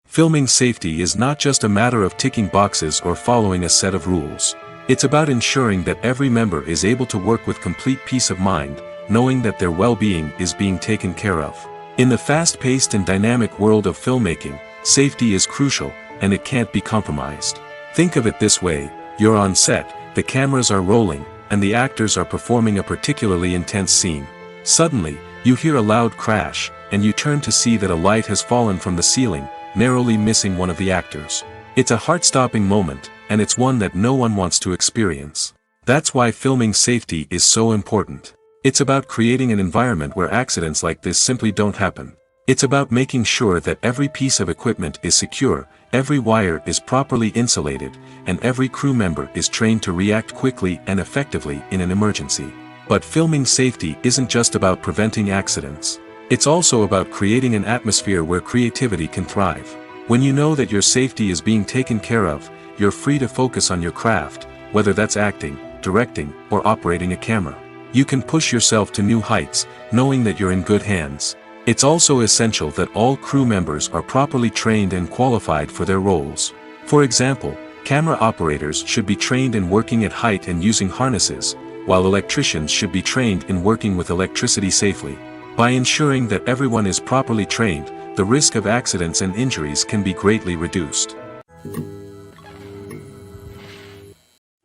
Filming safety is not just a matter of ticking boxes or following a set of rules. It's about ensuring that every member is able to work with complete peace of mind, knowing that their well-being is being taken care of. In the fast-paced and dynamic world of filmmaking, safety is crucial, and it can't be compromised. Think of it this way: you're on set, the cameras are rolling, and the actors are performing a particularly intense scene. Suddenly, you hear a loud crash, and you turn to see that a light has fallen from the ceiling, narrowly missing one of the actors. It's a heart-stopping moment, and it's one that no one wants to experience. That's why filming safety is so important. It's about creating an environment where accidents like this simply don't happen. It's about making sure that every piece of equipment is secure, every wire is properly insulated, and every crew member is trained to react quickly and effectively in an emergency. But filming safety isn't just about preventing accidents. It's also about creating an atmosphere where creativity can thrive. When you know that your safety is being taken care of, you're free to focus on your craft, whether that's acting, directing, or operating a camera. You can push yourself to new heights, knowing that you're in good hands. It's also essential that all crew members are properly trained and qualified for their roles. For example, camera operators should be trained in working at height and using harnesses, while electricians should be trained in working with electricity safely. By ensuring that everyone is properly trained, the risk of accidents and injuries can be greatly reduced.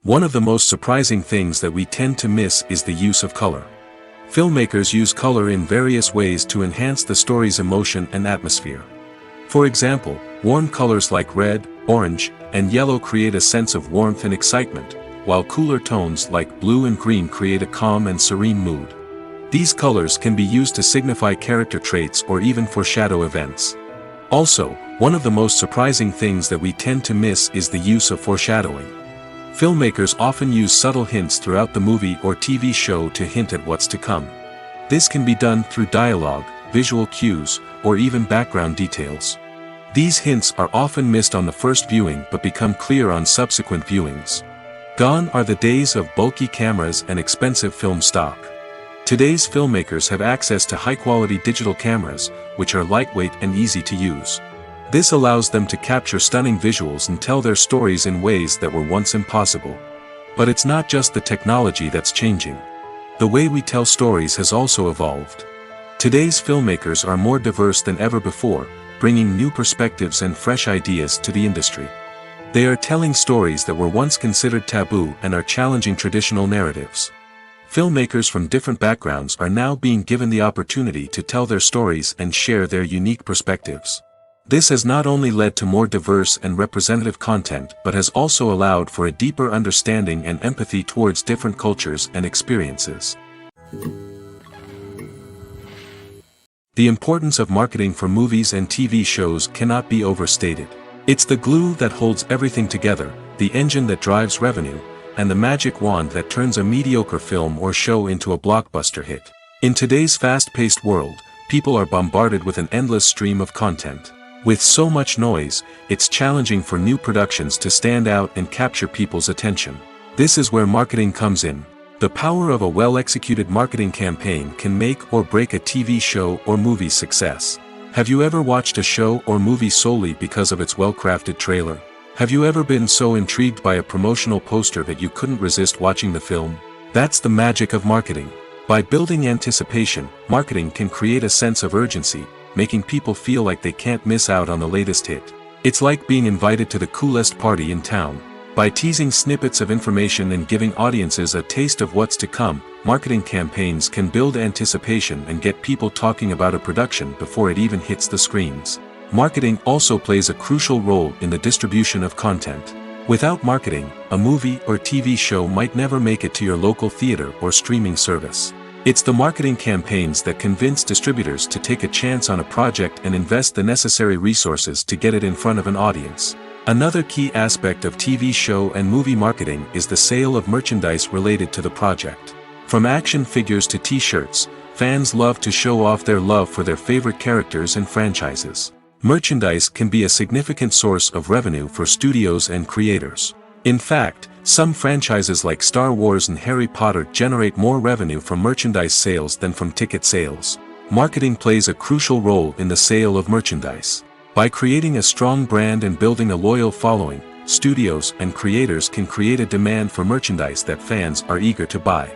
One of the most surprising things that we tend to miss is the use of color. Filmmakers use color in various ways to enhance the story's emotion and atmosphere. For example, warm colors like red, orange, and yellow create a sense of warmth and excitement, while cooler tones like blue and green create a calm and serene mood. These colors can be used to signify character traits or even foreshadow events. Also, one of the most surprising things that we tend to miss is the use of foreshadowing. Filmmakers often use subtle hints throughout the movie or TV show to hint at what's to come. This can be done through dialogue, visual cues, or even background details. These hints are often missed on the first viewing but become clear on subsequent viewings. Gone are the days of bulky cameras and expensive film stock. Today's filmmakers have access to high-quality digital cameras, which are lightweight and easy to use. This allows them to capture stunning visuals and tell their stories in ways that were once impossible. But it's not just the technology that's changing. The way we tell stories has also evolved. Today's filmmakers are more diverse than ever before, bringing new perspectives and fresh ideas to the industry. They are telling stories that were once considered taboo and are challenging traditional narratives. Filmmakers from different backgrounds are now being given the opportunity to tell their stories and share their unique perspectives. This has not only led to more diverse and representative content but has also allowed for a deeper understanding and empathy towards different cultures and experiences. The importance of marketing for movies and TV shows cannot be overstated. It's the glue that holds everything together, the engine that drives revenue, and the magic wand that turns a mediocre film or show into a blockbuster hit. In today's fast-paced world, people are bombarded with an endless stream of content. With so much noise, it's challenging for new productions to stand out and capture people's attention. This is where marketing comes in. The power of a well-executed marketing campaign can make or break a TV show or movie's success. Have you ever watched a show or movie solely because of its well-crafted trailer? Have you ever been so intrigued by a promotional poster that you couldn't resist watching the film? That's the magic of marketing. By building anticipation, marketing can create a sense of urgency, making people feel like they can't miss out on the latest hit. It's like being invited to the coolest party in town. By teasing snippets of information and giving audiences a taste of what's to come, marketing campaigns can build anticipation and get people talking about a production before it even hits the screens. Marketing also plays a crucial role in the distribution of content. Without marketing, a movie or TV show might never make it to your local theater or streaming service. It's the marketing campaigns that convince distributors to take a chance on a project and invest the necessary resources to get it in front of an audience. Another key aspect of TV show and movie marketing is the sale of merchandise related to the project. From action figures to t-shirts, fans love to show off their love for their favorite characters and franchises. Merchandise can be a significant source of revenue for studios and creators. In fact, some franchises like Star Wars and Harry Potter generate more revenue from merchandise sales than from ticket sales. Marketing plays a crucial role in the sale of merchandise. By creating a strong brand and building a loyal following, studios and creators can create a demand for merchandise that fans are eager to buy.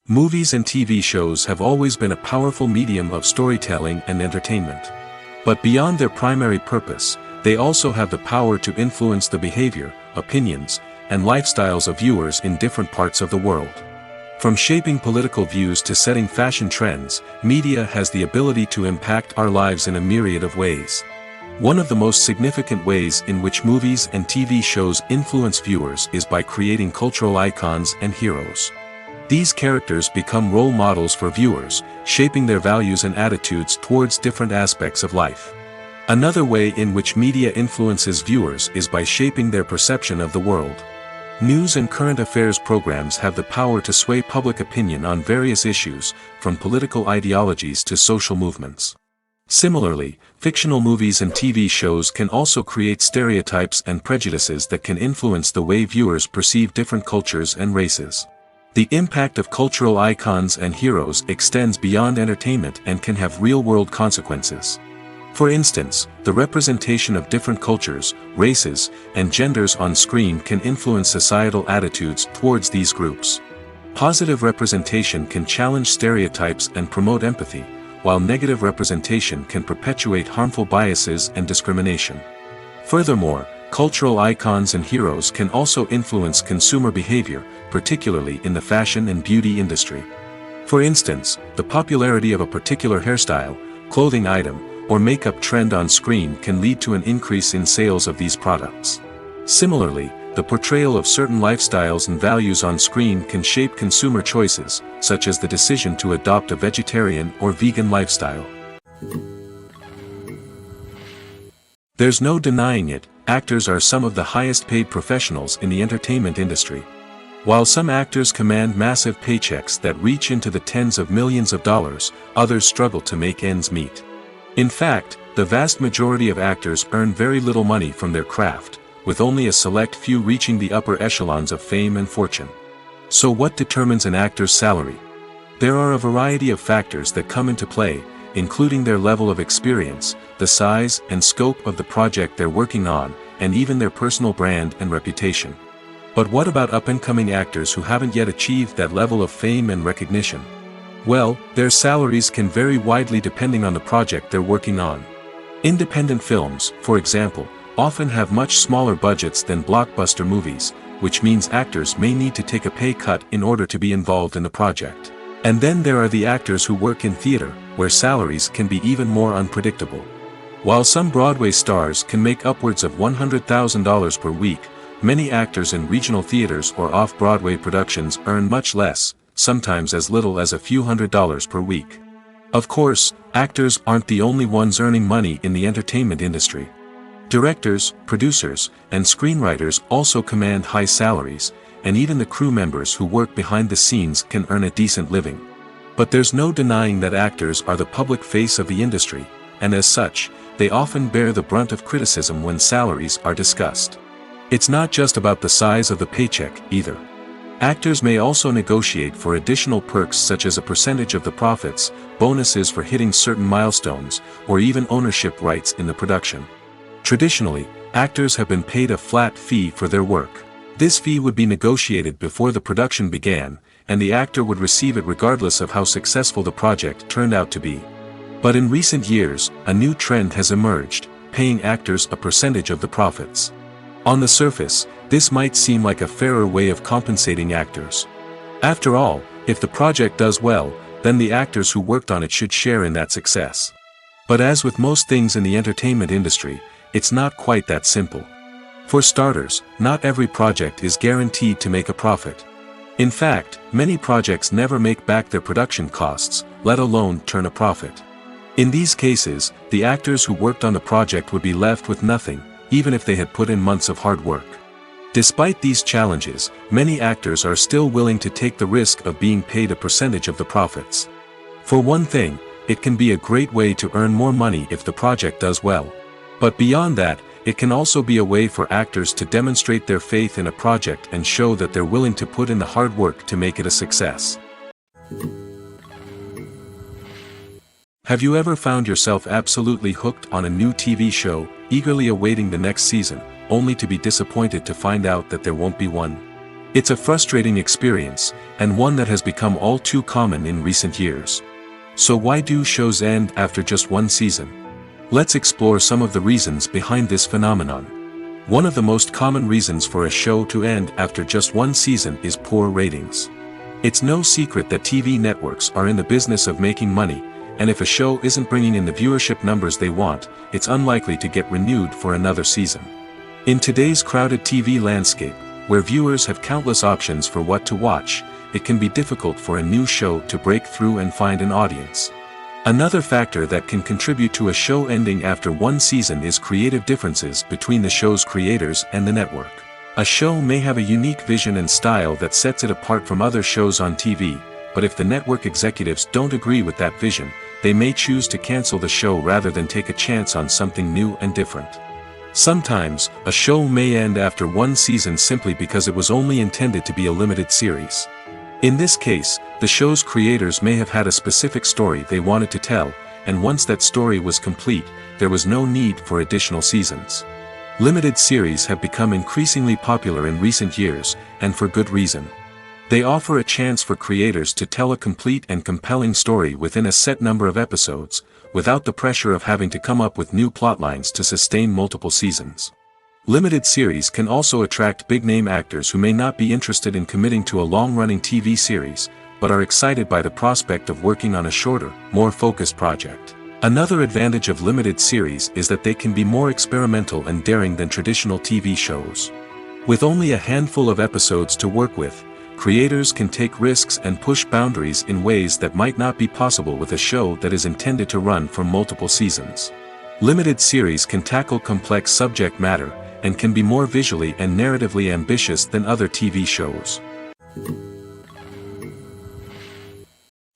Movies and TV shows have always been a powerful medium of storytelling and entertainment. But beyond their primary purpose, they also have the power to influence the behavior, opinions, and lifestyles of viewers in different parts of the world. From shaping political views to setting fashion trends, media has the ability to impact our lives in a myriad of ways. One of the most significant ways in which movies and TV shows influence viewers is by creating cultural icons and heroes. These characters become role models for viewers, shaping their values and attitudes towards different aspects of life. Another way in which media influences viewers is by shaping their perception of the world. News and current affairs programs have the power to sway public opinion on various issues, from political ideologies to social movements. Similarly, fictional movies and TV shows can also create stereotypes and prejudices that can influence the way viewers perceive different cultures and races. The impact of cultural icons and heroes extends beyond entertainment and can have real-world consequences. For instance, the representation of different cultures, races, and genders on screen can influence societal attitudes towards these groups. Positive representation can challenge stereotypes and promote empathy, while negative representation can perpetuate harmful biases and discrimination. Furthermore, cultural icons and heroes can also influence consumer behavior, particularly in the fashion and beauty industry. For instance, the popularity of a particular hairstyle, clothing item, or makeup trend on screen can lead to an increase in sales of these products. Similarly, the portrayal of certain lifestyles and values on screen can shape consumer choices, such as the decision to adopt a vegetarian or vegan lifestyle. There's no denying it, actors are some of the highest paid professionals in the entertainment industry. While some actors command massive paychecks that reach into the tens of millions of dollars, others struggle to make ends meet. In fact, the vast majority of actors earn very little money from their craft, with only a select few reaching the upper echelons of fame and fortune. So what determines an actor's salary? There are a variety of factors that come into play, including their level of experience, the size and scope of the project they're working on, and even their personal brand and reputation. But what about up-and-coming actors who haven't yet achieved that level of fame and recognition? Well, their salaries can vary widely depending on the project they're working on. Independent films, for example, often have much smaller budgets than blockbuster movies, which means actors may need to take a pay cut in order to be involved in the project. And then there are the actors who work in theater, where salaries can be even more unpredictable. While some Broadway stars can make upwards of $100,000 per week, many actors in regional theaters or off-Broadway productions earn much less, sometimes as little as a few $100s per week. Of course, actors aren't the only ones earning money in the entertainment industry. Directors, producers, and screenwriters also command high salaries, and even the crew members who work behind the scenes can earn a decent living. But there's no denying that actors are the public face of the industry, and as such, they often bear the brunt of criticism when salaries are discussed. It's not just about the size of the paycheck, either. Actors may also negotiate for additional perks such as a percentage of the profits, bonuses for hitting certain milestones, or even ownership rights in the production. Traditionally, actors have been paid a flat fee for their work. This fee would be negotiated before the production began, and the actor would receive it regardless of how successful the project turned out to be. But in recent years, a new trend has emerged, paying actors a percentage of the profits. On the surface, this might seem like a fairer way of compensating actors. After all, if the project does well, then the actors who worked on it should share in that success. But as with most things in the entertainment industry, it's not quite that simple. For starters, not every project is guaranteed to make a profit. In fact, many projects never make back their production costs, let alone turn a profit. In these cases, the actors who worked on the project would be left with nothing, even if they had put in months of hard work. Despite these challenges, many actors are still willing to take the risk of being paid a percentage of the profits. For one thing, it can be a great way to earn more money if the project does well. But beyond that, it can also be a way for actors to demonstrate their faith in a project and show that they're willing to put in the hard work to make it a success. Have you ever found yourself absolutely hooked on a new TV show, eagerly awaiting the next season, only to be disappointed to find out that there won't be one? It's a frustrating experience, and one that has become all too common in recent years. So why do shows end after just one season? Let's explore some of the reasons behind this phenomenon. One of the most common reasons for a show to end after just one season is poor ratings. It's no secret that TV networks are in the business of making money, and if a show isn't bringing in the viewership numbers they want, it's unlikely to get renewed for another season. In today's crowded TV landscape, where viewers have countless options for what to watch, it can be difficult for a new show to break through and find an audience. Another factor that can contribute to a show ending after one season is creative differences between the show's creators and the network. A show may have a unique vision and style that sets it apart from other shows on TV, but if the network executives don't agree with that vision, they may choose to cancel the show rather than take a chance on something new and different. Sometimes, a show may end after one season simply because it was only intended to be a limited series. In this case, the show's creators may have had a specific story they wanted to tell, and once that story was complete, there was no need for additional seasons. Limited series have become increasingly popular in recent years, and for good reason. They offer a chance for creators to tell a complete and compelling story within a set number of episodes, without the pressure of having to come up with new plotlines to sustain multiple seasons. Limited series can also attract big-name actors who may not be interested in committing to a long-running TV series, but are excited by the prospect of working on a shorter, more focused project. Another advantage of limited series is that they can be more experimental and daring than traditional TV shows. With only a handful of episodes to work with, creators can take risks and push boundaries in ways that might not be possible with a show that is intended to run for multiple seasons. Limited series can tackle complex subject matter, and can be more visually and narratively ambitious than other TV shows.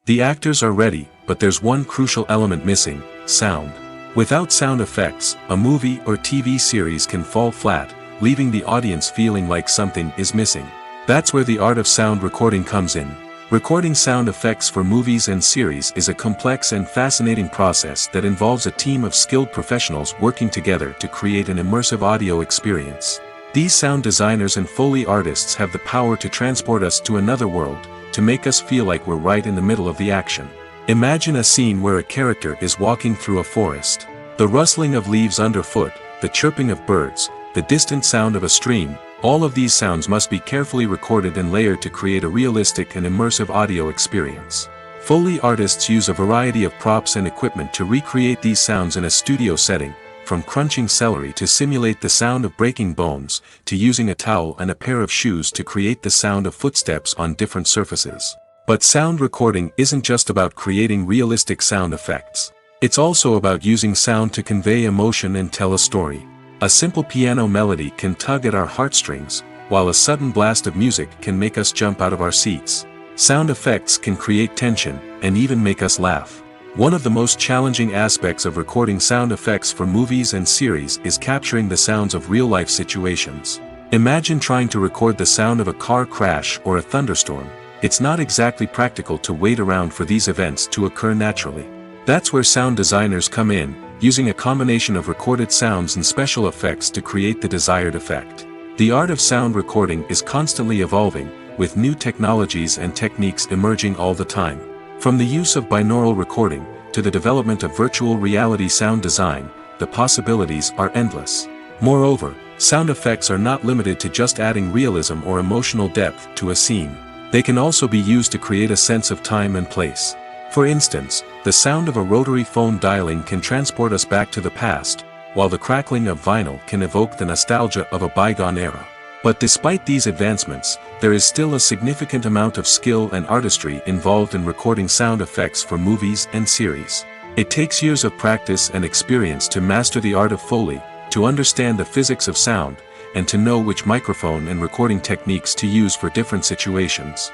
The actors are ready, but there's one crucial element missing: sound. Without sound effects, a movie or TV series can fall flat, leaving the audience feeling like something is missing. That's where the art of sound recording comes in. Recording sound effects for movies and series is a complex and fascinating process that involves a team of skilled professionals working together to create an immersive audio experience. These sound designers and Foley artists have the power to transport us to another world, to make us feel like we're right in the middle of the action. Imagine a scene where a character is walking through a forest. The rustling of leaves underfoot, the chirping of birds, the distant sound of a stream, all of these sounds must be carefully recorded and layered to create a realistic and immersive audio experience. Foley artists use a variety of props and equipment to recreate these sounds in a studio setting, from crunching celery to simulate the sound of breaking bones, to using a towel and a pair of shoes to create the sound of footsteps on different surfaces. But sound recording isn't just about creating realistic sound effects. It's also about using sound to convey emotion and tell a story. A simple piano melody can tug at our heartstrings, while a sudden blast of music can make us jump out of our seats. Sound effects can create tension, and even make us laugh. One of the most challenging aspects of recording sound effects for movies and series is capturing the sounds of real-life situations. Imagine trying to record the sound of a car crash or a thunderstorm. It's not exactly practical to wait around for these events to occur naturally. That's where sound designers come in, using a combination of recorded sounds and special effects to create the desired effect. The art of sound recording is constantly evolving, with new technologies and techniques emerging all the time. From the use of binaural recording, to the development of virtual reality sound design, the possibilities are endless. Moreover, sound effects are not limited to just adding realism or emotional depth to a scene. They can also be used to create a sense of time and place. For instance, the sound of a rotary phone dialing can transport us back to the past, while the crackling of vinyl can evoke the nostalgia of a bygone era. But despite these advancements, there is still a significant amount of skill and artistry involved in recording sound effects for movies and series. It takes years of practice and experience to master the art of Foley, to understand the physics of sound, and to know which microphone and recording techniques to use for different situations.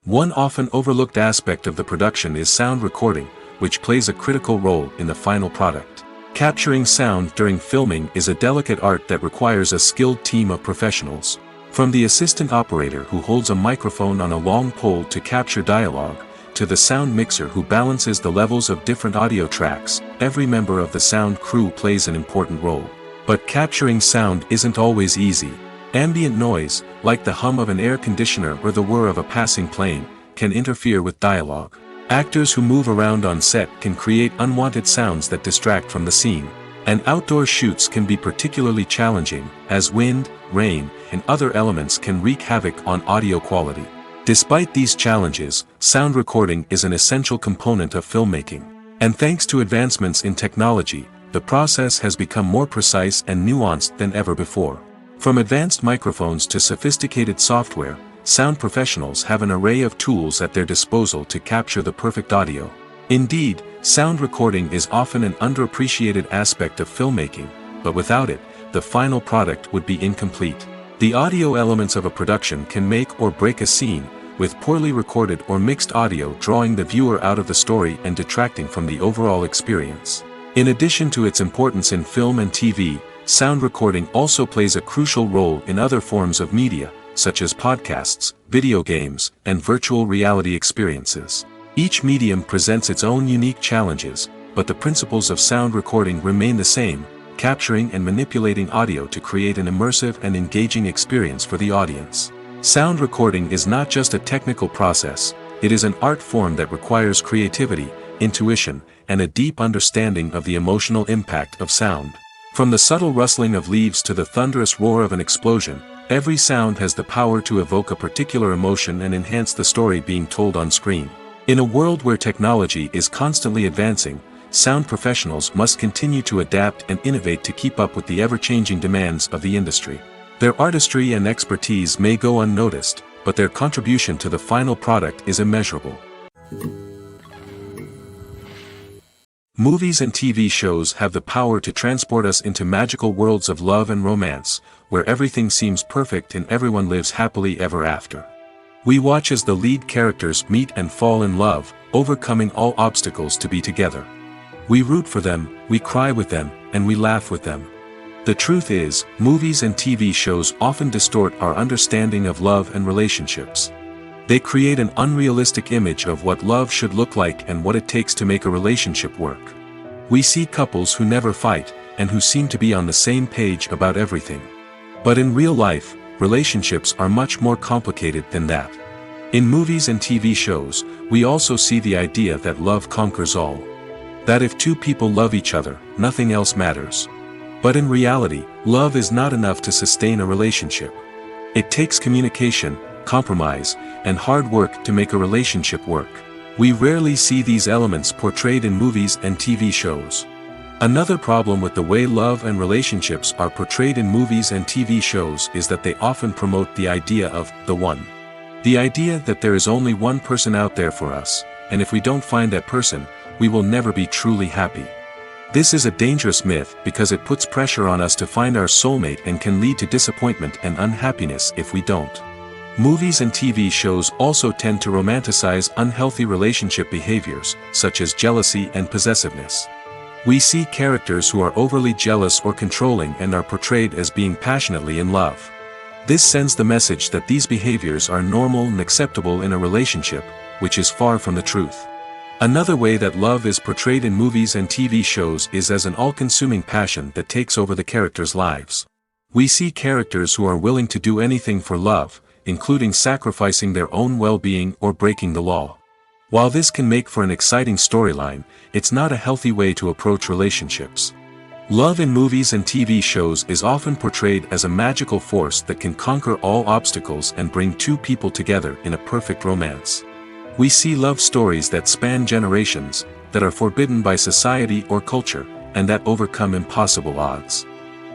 One often overlooked aspect of the production is sound recording, which plays a critical role in the final product. Capturing sound during filming is a delicate art that requires a skilled team of professionals. From the assistant operator who holds a microphone on a long pole to capture dialogue, to the sound mixer who balances the levels of different audio tracks, every member of the sound crew plays an important role. But capturing sound isn't always easy. Ambient noise, like the hum of an air conditioner or the whir of a passing plane, can interfere with dialogue. Actors who move around on set can create unwanted sounds that distract from the scene. And outdoor shoots can be particularly challenging, as wind, rain, and other elements can wreak havoc on audio quality. Despite these challenges, sound recording is an essential component of filmmaking. And thanks to advancements in technology, the process has become more precise and nuanced than ever before. From advanced microphones to sophisticated software, sound professionals have an array of tools at their disposal to capture the perfect audio. Indeed, sound recording is often an underappreciated aspect of filmmaking, but without it, the final product would be incomplete. The audio elements of a production can make or break a scene, with poorly recorded or mixed audio drawing the viewer out of the story and detracting from the overall experience. In addition to its importance in film and TV, sound recording also plays a crucial role in other forms of media, such as podcasts, video games, and virtual reality experiences. Each medium presents its own unique challenges, but the principles of sound recording remain the same: capturing and manipulating audio to create an immersive and engaging experience for the audience. Sound recording is not just a technical process, it is an art form that requires creativity, intuition, and a deep understanding of the emotional impact of sound. From the subtle rustling of leaves to the thunderous roar of an explosion, every sound has the power to evoke a particular emotion and enhance the story being told on screen. In a world where technology is constantly advancing, sound professionals must continue to adapt and innovate to keep up with the ever-changing demands of the industry. Their artistry and expertise may go unnoticed, but their contribution to the final product is immeasurable. Movies and TV shows have the power to transport us into magical worlds of love and romance, where everything seems perfect and everyone lives happily ever after. We watch as the lead characters meet and fall in love, overcoming all obstacles to be together. We root for them, we cry with them, and we laugh with them. The truth is, movies and TV shows often distort our understanding of love and relationships. They create an unrealistic image of what love should look like and what it takes to make a relationship work. We see couples who never fight, and who seem to be on the same page about everything. But in real life, relationships are much more complicated than that. In movies and TV shows, we also see the idea that love conquers all. That if two people love each other, nothing else matters. But in reality, love is not enough to sustain a relationship. It takes communication, compromise, and hard work to make a relationship work. We rarely see these elements portrayed in movies and TV shows. Another problem with the way love and relationships are portrayed in movies and TV shows is that they often promote the idea of the one. The idea that there is only one person out there for us, and if we don't find that person, we will never be truly happy. This is a dangerous myth because it puts pressure on us to find our soulmate and can lead to disappointment and unhappiness if we don't. Movies and TV shows also tend to romanticize unhealthy relationship behaviors, such as jealousy and possessiveness. We see characters who are overly jealous or controlling and are portrayed as being passionately in love. This sends the message that these behaviors are normal and acceptable in a relationship, which is far from the truth. Another way that love is portrayed in movies and TV shows is as an all-consuming passion that takes over the characters' lives. We see characters who are willing to do anything for love, including sacrificing their own well-being or breaking the law. While this can make for an exciting storyline, it's not a healthy way to approach relationships. Love in movies and TV shows is often portrayed as a magical force that can conquer all obstacles and bring two people together in a perfect romance. We see love stories that span generations, that are forbidden by society or culture, and that overcome impossible odds.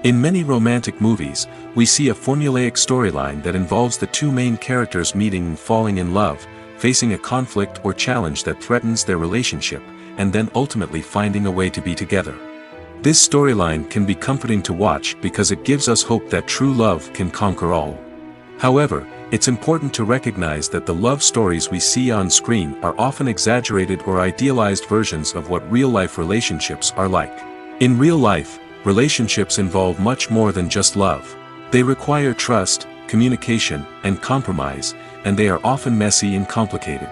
In many romantic movies, we see a formulaic storyline that involves the two main characters meeting and falling in love, facing a conflict or challenge that threatens their relationship, and then ultimately finding a way to be together. This storyline can be comforting to watch because it gives us hope that true love can conquer all. However, it's important to recognize that the love stories we see on screen are often exaggerated or idealized versions of what real-life relationships are like. In real life, relationships involve much more than just love. They require trust, communication, and compromise, and they are often messy and complicated.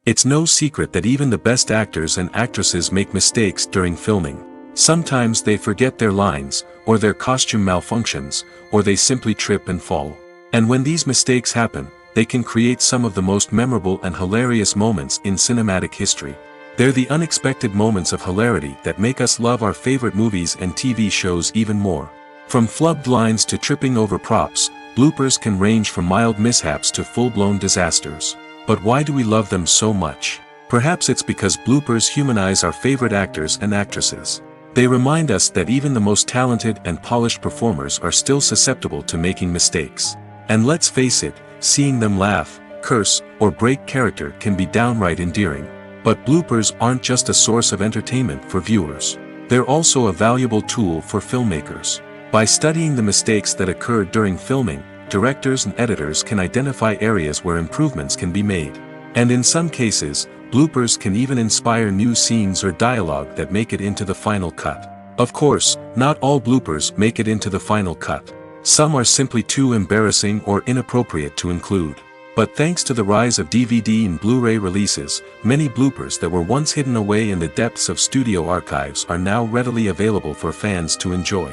It's no secret that even the best actors and actresses make mistakes during filming. Sometimes they forget their lines, or their costume malfunctions, or they simply trip and fall. And when these mistakes happen, they can create some of the most memorable and hilarious moments in cinematic history. They're the unexpected moments of hilarity that make us love our favorite movies and TV shows even more. From flubbed lines to tripping over props, bloopers can range from mild mishaps to full-blown disasters. But why do we love them so much? Perhaps it's because bloopers humanize our favorite actors and actresses. They remind us that even the most talented and polished performers are still susceptible to making mistakes. And let's face it, seeing them laugh, curse, or break character can be downright endearing. But bloopers aren't just a source of entertainment for viewers. They're also a valuable tool for filmmakers. By studying the mistakes that occurred during filming, directors and editors can identify areas where improvements can be made. And in some cases, bloopers can even inspire new scenes or dialogue that make it into the final cut. Of course, not all bloopers make it into the final cut. Some are simply too embarrassing or inappropriate to include. But thanks to the rise of DVD and Blu-ray releases, many bloopers that were once hidden away in the depths of studio archives are now readily available for fans to enjoy.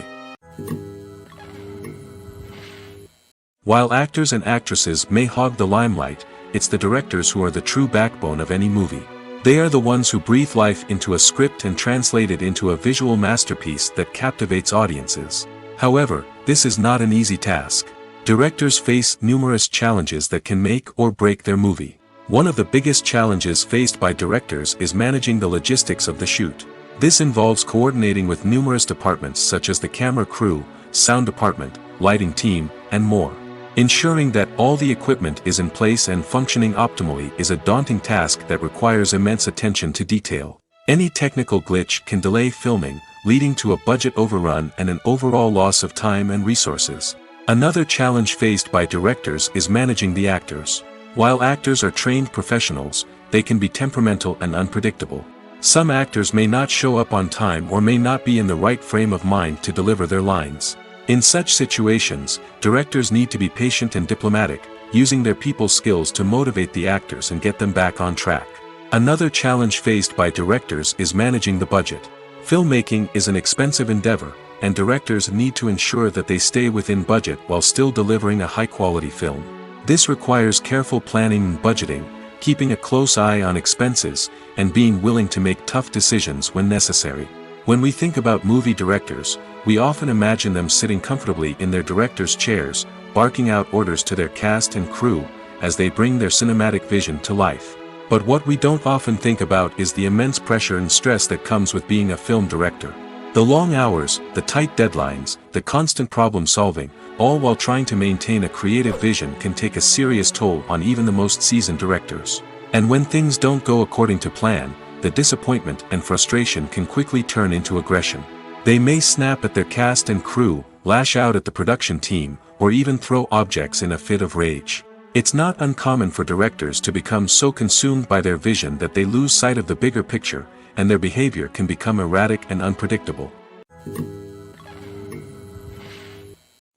While actors and actresses may hog the limelight, it's the directors who are the true backbone of any movie. They are the ones who breathe life into a script and translate it into a visual masterpiece that captivates audiences. However, this is not an easy task. Directors face numerous challenges that can make or break their movie. One of the biggest challenges faced by directors is managing the logistics of the shoot. This involves coordinating with numerous departments such as the camera crew, sound department, lighting team, and more. Ensuring that all the equipment is in place and functioning optimally is a daunting task that requires immense attention to detail. Any technical glitch can delay filming, leading to a budget overrun and an overall loss of time and resources. Another challenge faced by directors is managing the actors. While actors are trained professionals, they can be temperamental and unpredictable. Some actors may not show up on time or may not be in the right frame of mind to deliver their lines. In such situations, directors need to be patient and diplomatic, using their people skills to motivate the actors and get them back on track. Another challenge faced by directors is managing the budget. Filmmaking is an expensive endeavor, and directors need to ensure that they stay within budget while still delivering a high-quality film. This requires careful planning and budgeting, keeping a close eye on expenses, and being willing to make tough decisions when necessary. When we think about movie directors, we often imagine them sitting comfortably in their director's chairs, barking out orders to their cast and crew, as they bring their cinematic vision to life. But what we don't often think about is the immense pressure and stress that comes with being a film director. The long hours, the tight deadlines, the constant problem solving, all while trying to maintain a creative vision can take a serious toll on even the most seasoned directors. And when things don't go according to plan, the disappointment and frustration can quickly turn into aggression. They may snap at their cast and crew, lash out at the production team, or even throw objects in a fit of rage. It's not uncommon for directors to become so consumed by their vision that they lose sight of the bigger picture, and their behavior can become erratic and unpredictable.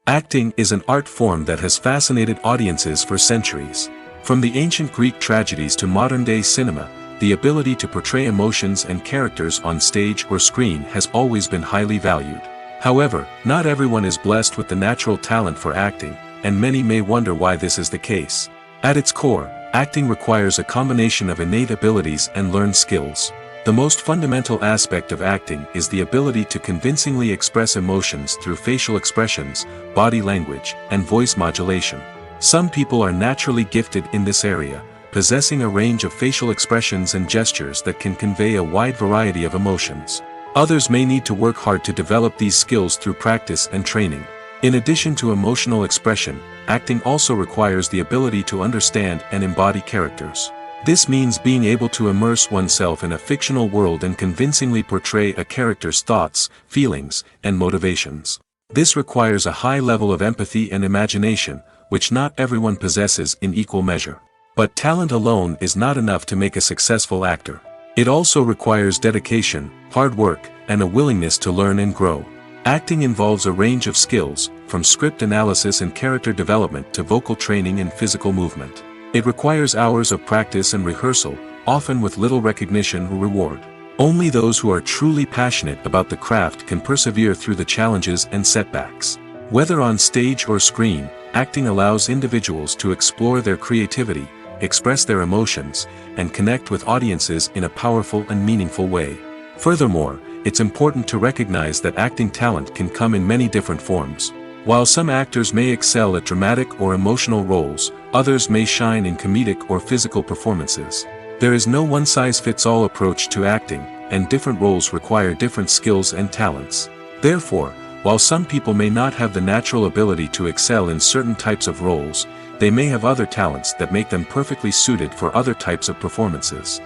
Acting is an art form that has fascinated audiences for centuries. From the ancient Greek tragedies to modern-day cinema, the ability to portray emotions and characters on stage or screen has always been highly valued. However, not everyone is blessed with the natural talent for acting, and many may wonder why this is the case. At its core, acting requires a combination of innate abilities and learned skills. The most fundamental aspect of acting is the ability to convincingly express emotions through facial expressions, body language, and voice modulation. Some people are naturally gifted in this area, possessing a range of facial expressions and gestures that can convey a wide variety of emotions. Others may need to work hard to develop these skills through practice and training. In addition to emotional expression, acting also requires the ability to understand and embody characters. This means being able to immerse oneself in a fictional world and convincingly portray a character's thoughts, feelings, and motivations. This requires a high level of empathy and imagination, which not everyone possesses in equal measure. But talent alone is not enough to make a successful actor. It also requires dedication, hard work, and a willingness to learn and grow. Acting involves a range of skills, from script analysis and character development to vocal training and physical movement. It requires hours of practice and rehearsal, often with little recognition or reward. Only those who are truly passionate about the craft can persevere through the challenges and setbacks. Whether on stage or screen, acting allows individuals to explore their creativity, express their emotions, and connect with audiences in a powerful and meaningful way. Furthermore, it's important to recognize that acting talent can come in many different forms. While some actors may excel at dramatic or emotional roles, others may shine in comedic or physical performances. There is no one-size-fits-all approach to acting, and different roles require different skills and talents. Therefore, while some people may not have the natural ability to excel in certain types of roles, they may have other talents that make them perfectly suited for other types of performances.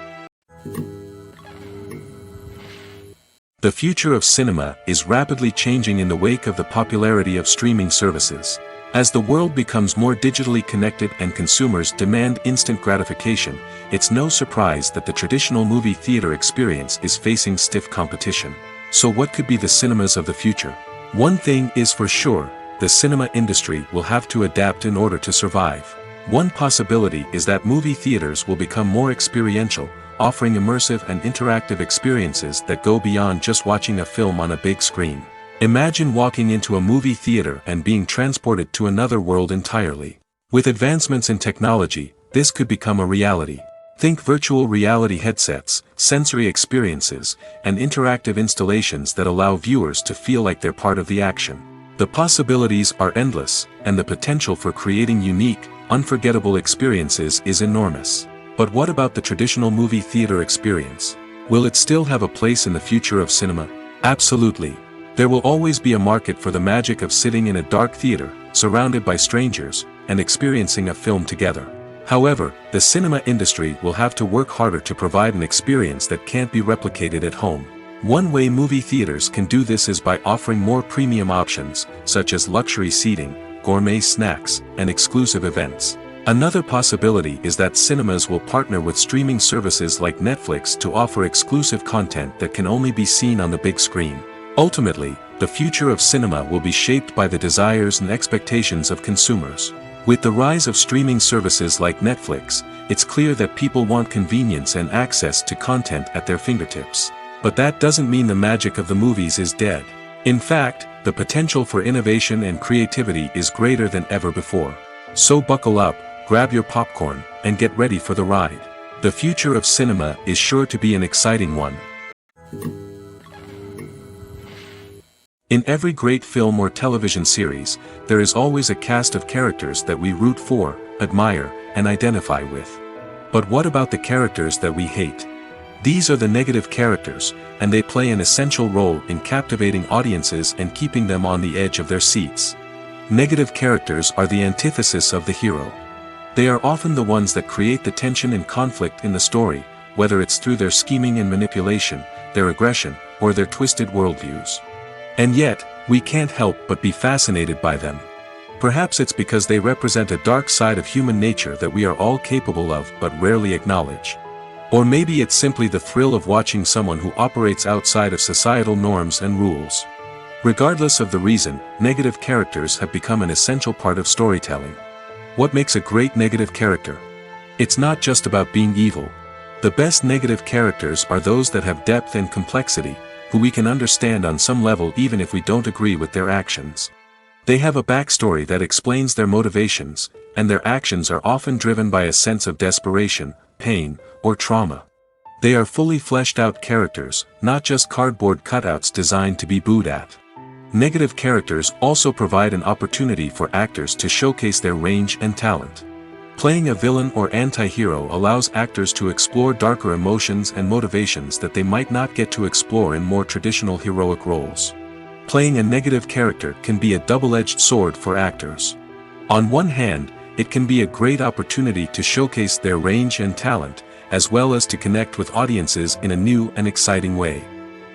The future of cinema is rapidly changing in the wake of the popularity of streaming services. As the world becomes more digitally connected and consumers demand instant gratification, it's no surprise that the traditional movie theater experience is facing stiff competition. So what could be the cinemas of the future? One thing is for sure, the cinema industry will have to adapt in order to survive. One possibility is that movie theaters will become more experiential, offering immersive and interactive experiences that go beyond just watching a film on a big screen. Imagine walking into a movie theater and being transported to another world entirely. With advancements in technology, this could become a reality. Think virtual reality headsets, sensory experiences, and interactive installations that allow viewers to feel like they're part of the action. The possibilities are endless, and the potential for creating unique, unforgettable experiences is enormous. But what about the traditional movie theater experience? Will it still have a place in the future of cinema? Absolutely. There will always be a market for the magic of sitting in a dark theater, surrounded by strangers, and experiencing a film together. However, the cinema industry will have to work harder to provide an experience that can't be replicated at home. One way movie theaters can do this is by offering more premium options, such as luxury seating, gourmet snacks, and exclusive events. Another possibility is that cinemas will partner with streaming services like Netflix to offer exclusive content that can only be seen on the big screen. Ultimately, the future of cinema will be shaped by the desires and expectations of consumers. With the rise of streaming services like Netflix, it's clear that people want convenience and access to content at their fingertips. But that doesn't mean the magic of the movies is dead. In fact, the potential for innovation and creativity is greater than ever before. So buckle up, grab your popcorn, and get ready for the ride. The future of cinema is sure to be an exciting one. In every great film or television series, there is always a cast of characters that we root for, admire, and identify with. But what about the characters that we hate? These are the negative characters, and they play an essential role in captivating audiences and keeping them on the edge of their seats. Negative characters are the antithesis of the hero. They are often the ones that create the tension and conflict in the story, whether it's through their scheming and manipulation, their aggression, or their twisted worldviews. And yet, we can't help but be fascinated by them. Perhaps it's because they represent a dark side of human nature that we are all capable of but rarely acknowledge. Or maybe it's simply the thrill of watching someone who operates outside of societal norms and rules. Regardless of the reason, negative characters have become an essential part of storytelling. What makes a great negative character? It's not just about being evil. The best negative characters are those that have depth and complexity, who we can understand on some level even if we don't agree with their actions. They have a backstory that explains their motivations, and their actions are often driven by a sense of desperation, pain, or trauma. They are fully fleshed out characters, not just cardboard cutouts designed to be booed at. Negative characters also provide an opportunity for actors to showcase their range and talent. Playing a villain or anti-hero allows actors to explore darker emotions and motivations that they might not get to explore in more traditional heroic roles. Playing a negative character can be a double-edged sword for actors. On one hand, it can be a great opportunity to showcase their range and talent, as well as to connect with audiences in a new and exciting way.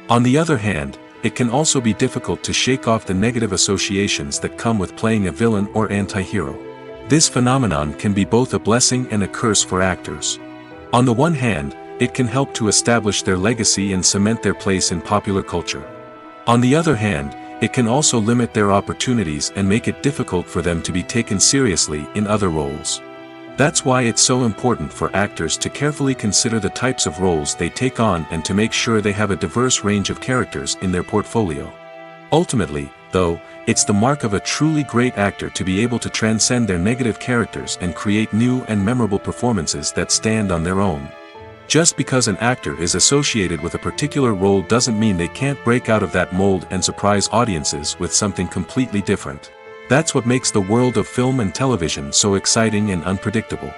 On the other hand, it can also be difficult to shake off the negative associations that come with playing a villain or anti-hero. This phenomenon can be both a blessing and a curse for actors. On the one hand, it can help to establish their legacy and cement their place in popular culture. On the other hand, it can also limit their opportunities and make it difficult for them to be taken seriously in other roles. That's why it's so important for actors to carefully consider the types of roles they take on and to make sure they have a diverse range of characters in their portfolio. Ultimately, though, it's the mark of a truly great actor to be able to transcend their negative characters and create new and memorable performances that stand on their own. Just because an actor is associated with a particular role doesn't mean they can't break out of that mold and surprise audiences with something completely different. That's what makes the world of film and television so exciting and unpredictable.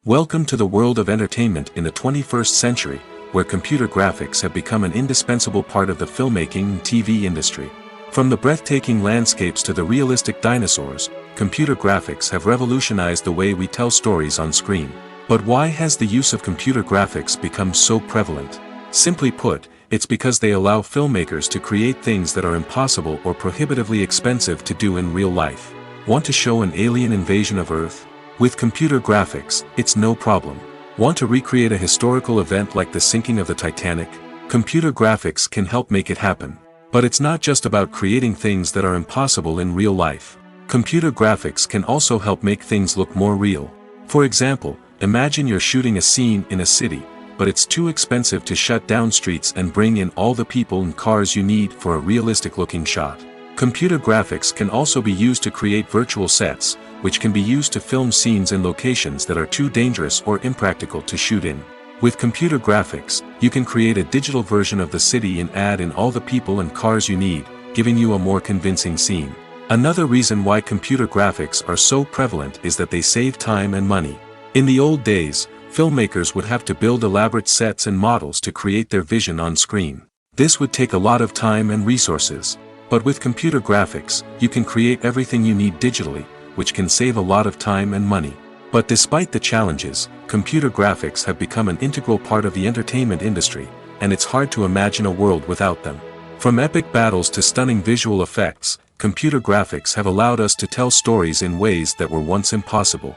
Welcome to the world of entertainment in the 21st century, where computer graphics have become an indispensable part of the filmmaking and TV industry. From the breathtaking landscapes to the realistic dinosaurs, computer graphics have revolutionized the way we tell stories on screen. But why has the use of computer graphics become so prevalent? Simply put, it's because they allow filmmakers to create things that are impossible or prohibitively expensive to do in real life. Want to show an alien invasion of Earth? With computer graphics, it's no problem. Want to recreate a historical event like the sinking of the Titanic? Computer graphics can help make it happen. But it's not just about creating things that are impossible in real life. Computer graphics can also help make things look more real. For example, imagine you're shooting a scene in a city, but it's too expensive to shut down streets and bring in all the people and cars you need for a realistic-looking shot. Computer graphics can also be used to create virtual sets, which can be used to film scenes in locations that are too dangerous or impractical to shoot in. With computer graphics, you can create a digital version of the city and add in all the people and cars you need, giving you a more convincing scene. Another reason why computer graphics are so prevalent is that they save time and money. In the old days, filmmakers would have to build elaborate sets and models to create their vision on screen. This would take a lot of time and resources. But with computer graphics, you can create everything you need digitally, which can save a lot of time and money. But despite the challenges, computer graphics have become an integral part of the entertainment industry, and it's hard to imagine a world without them. From epic battles to stunning visual effects, computer graphics have allowed us to tell stories in ways that were once impossible.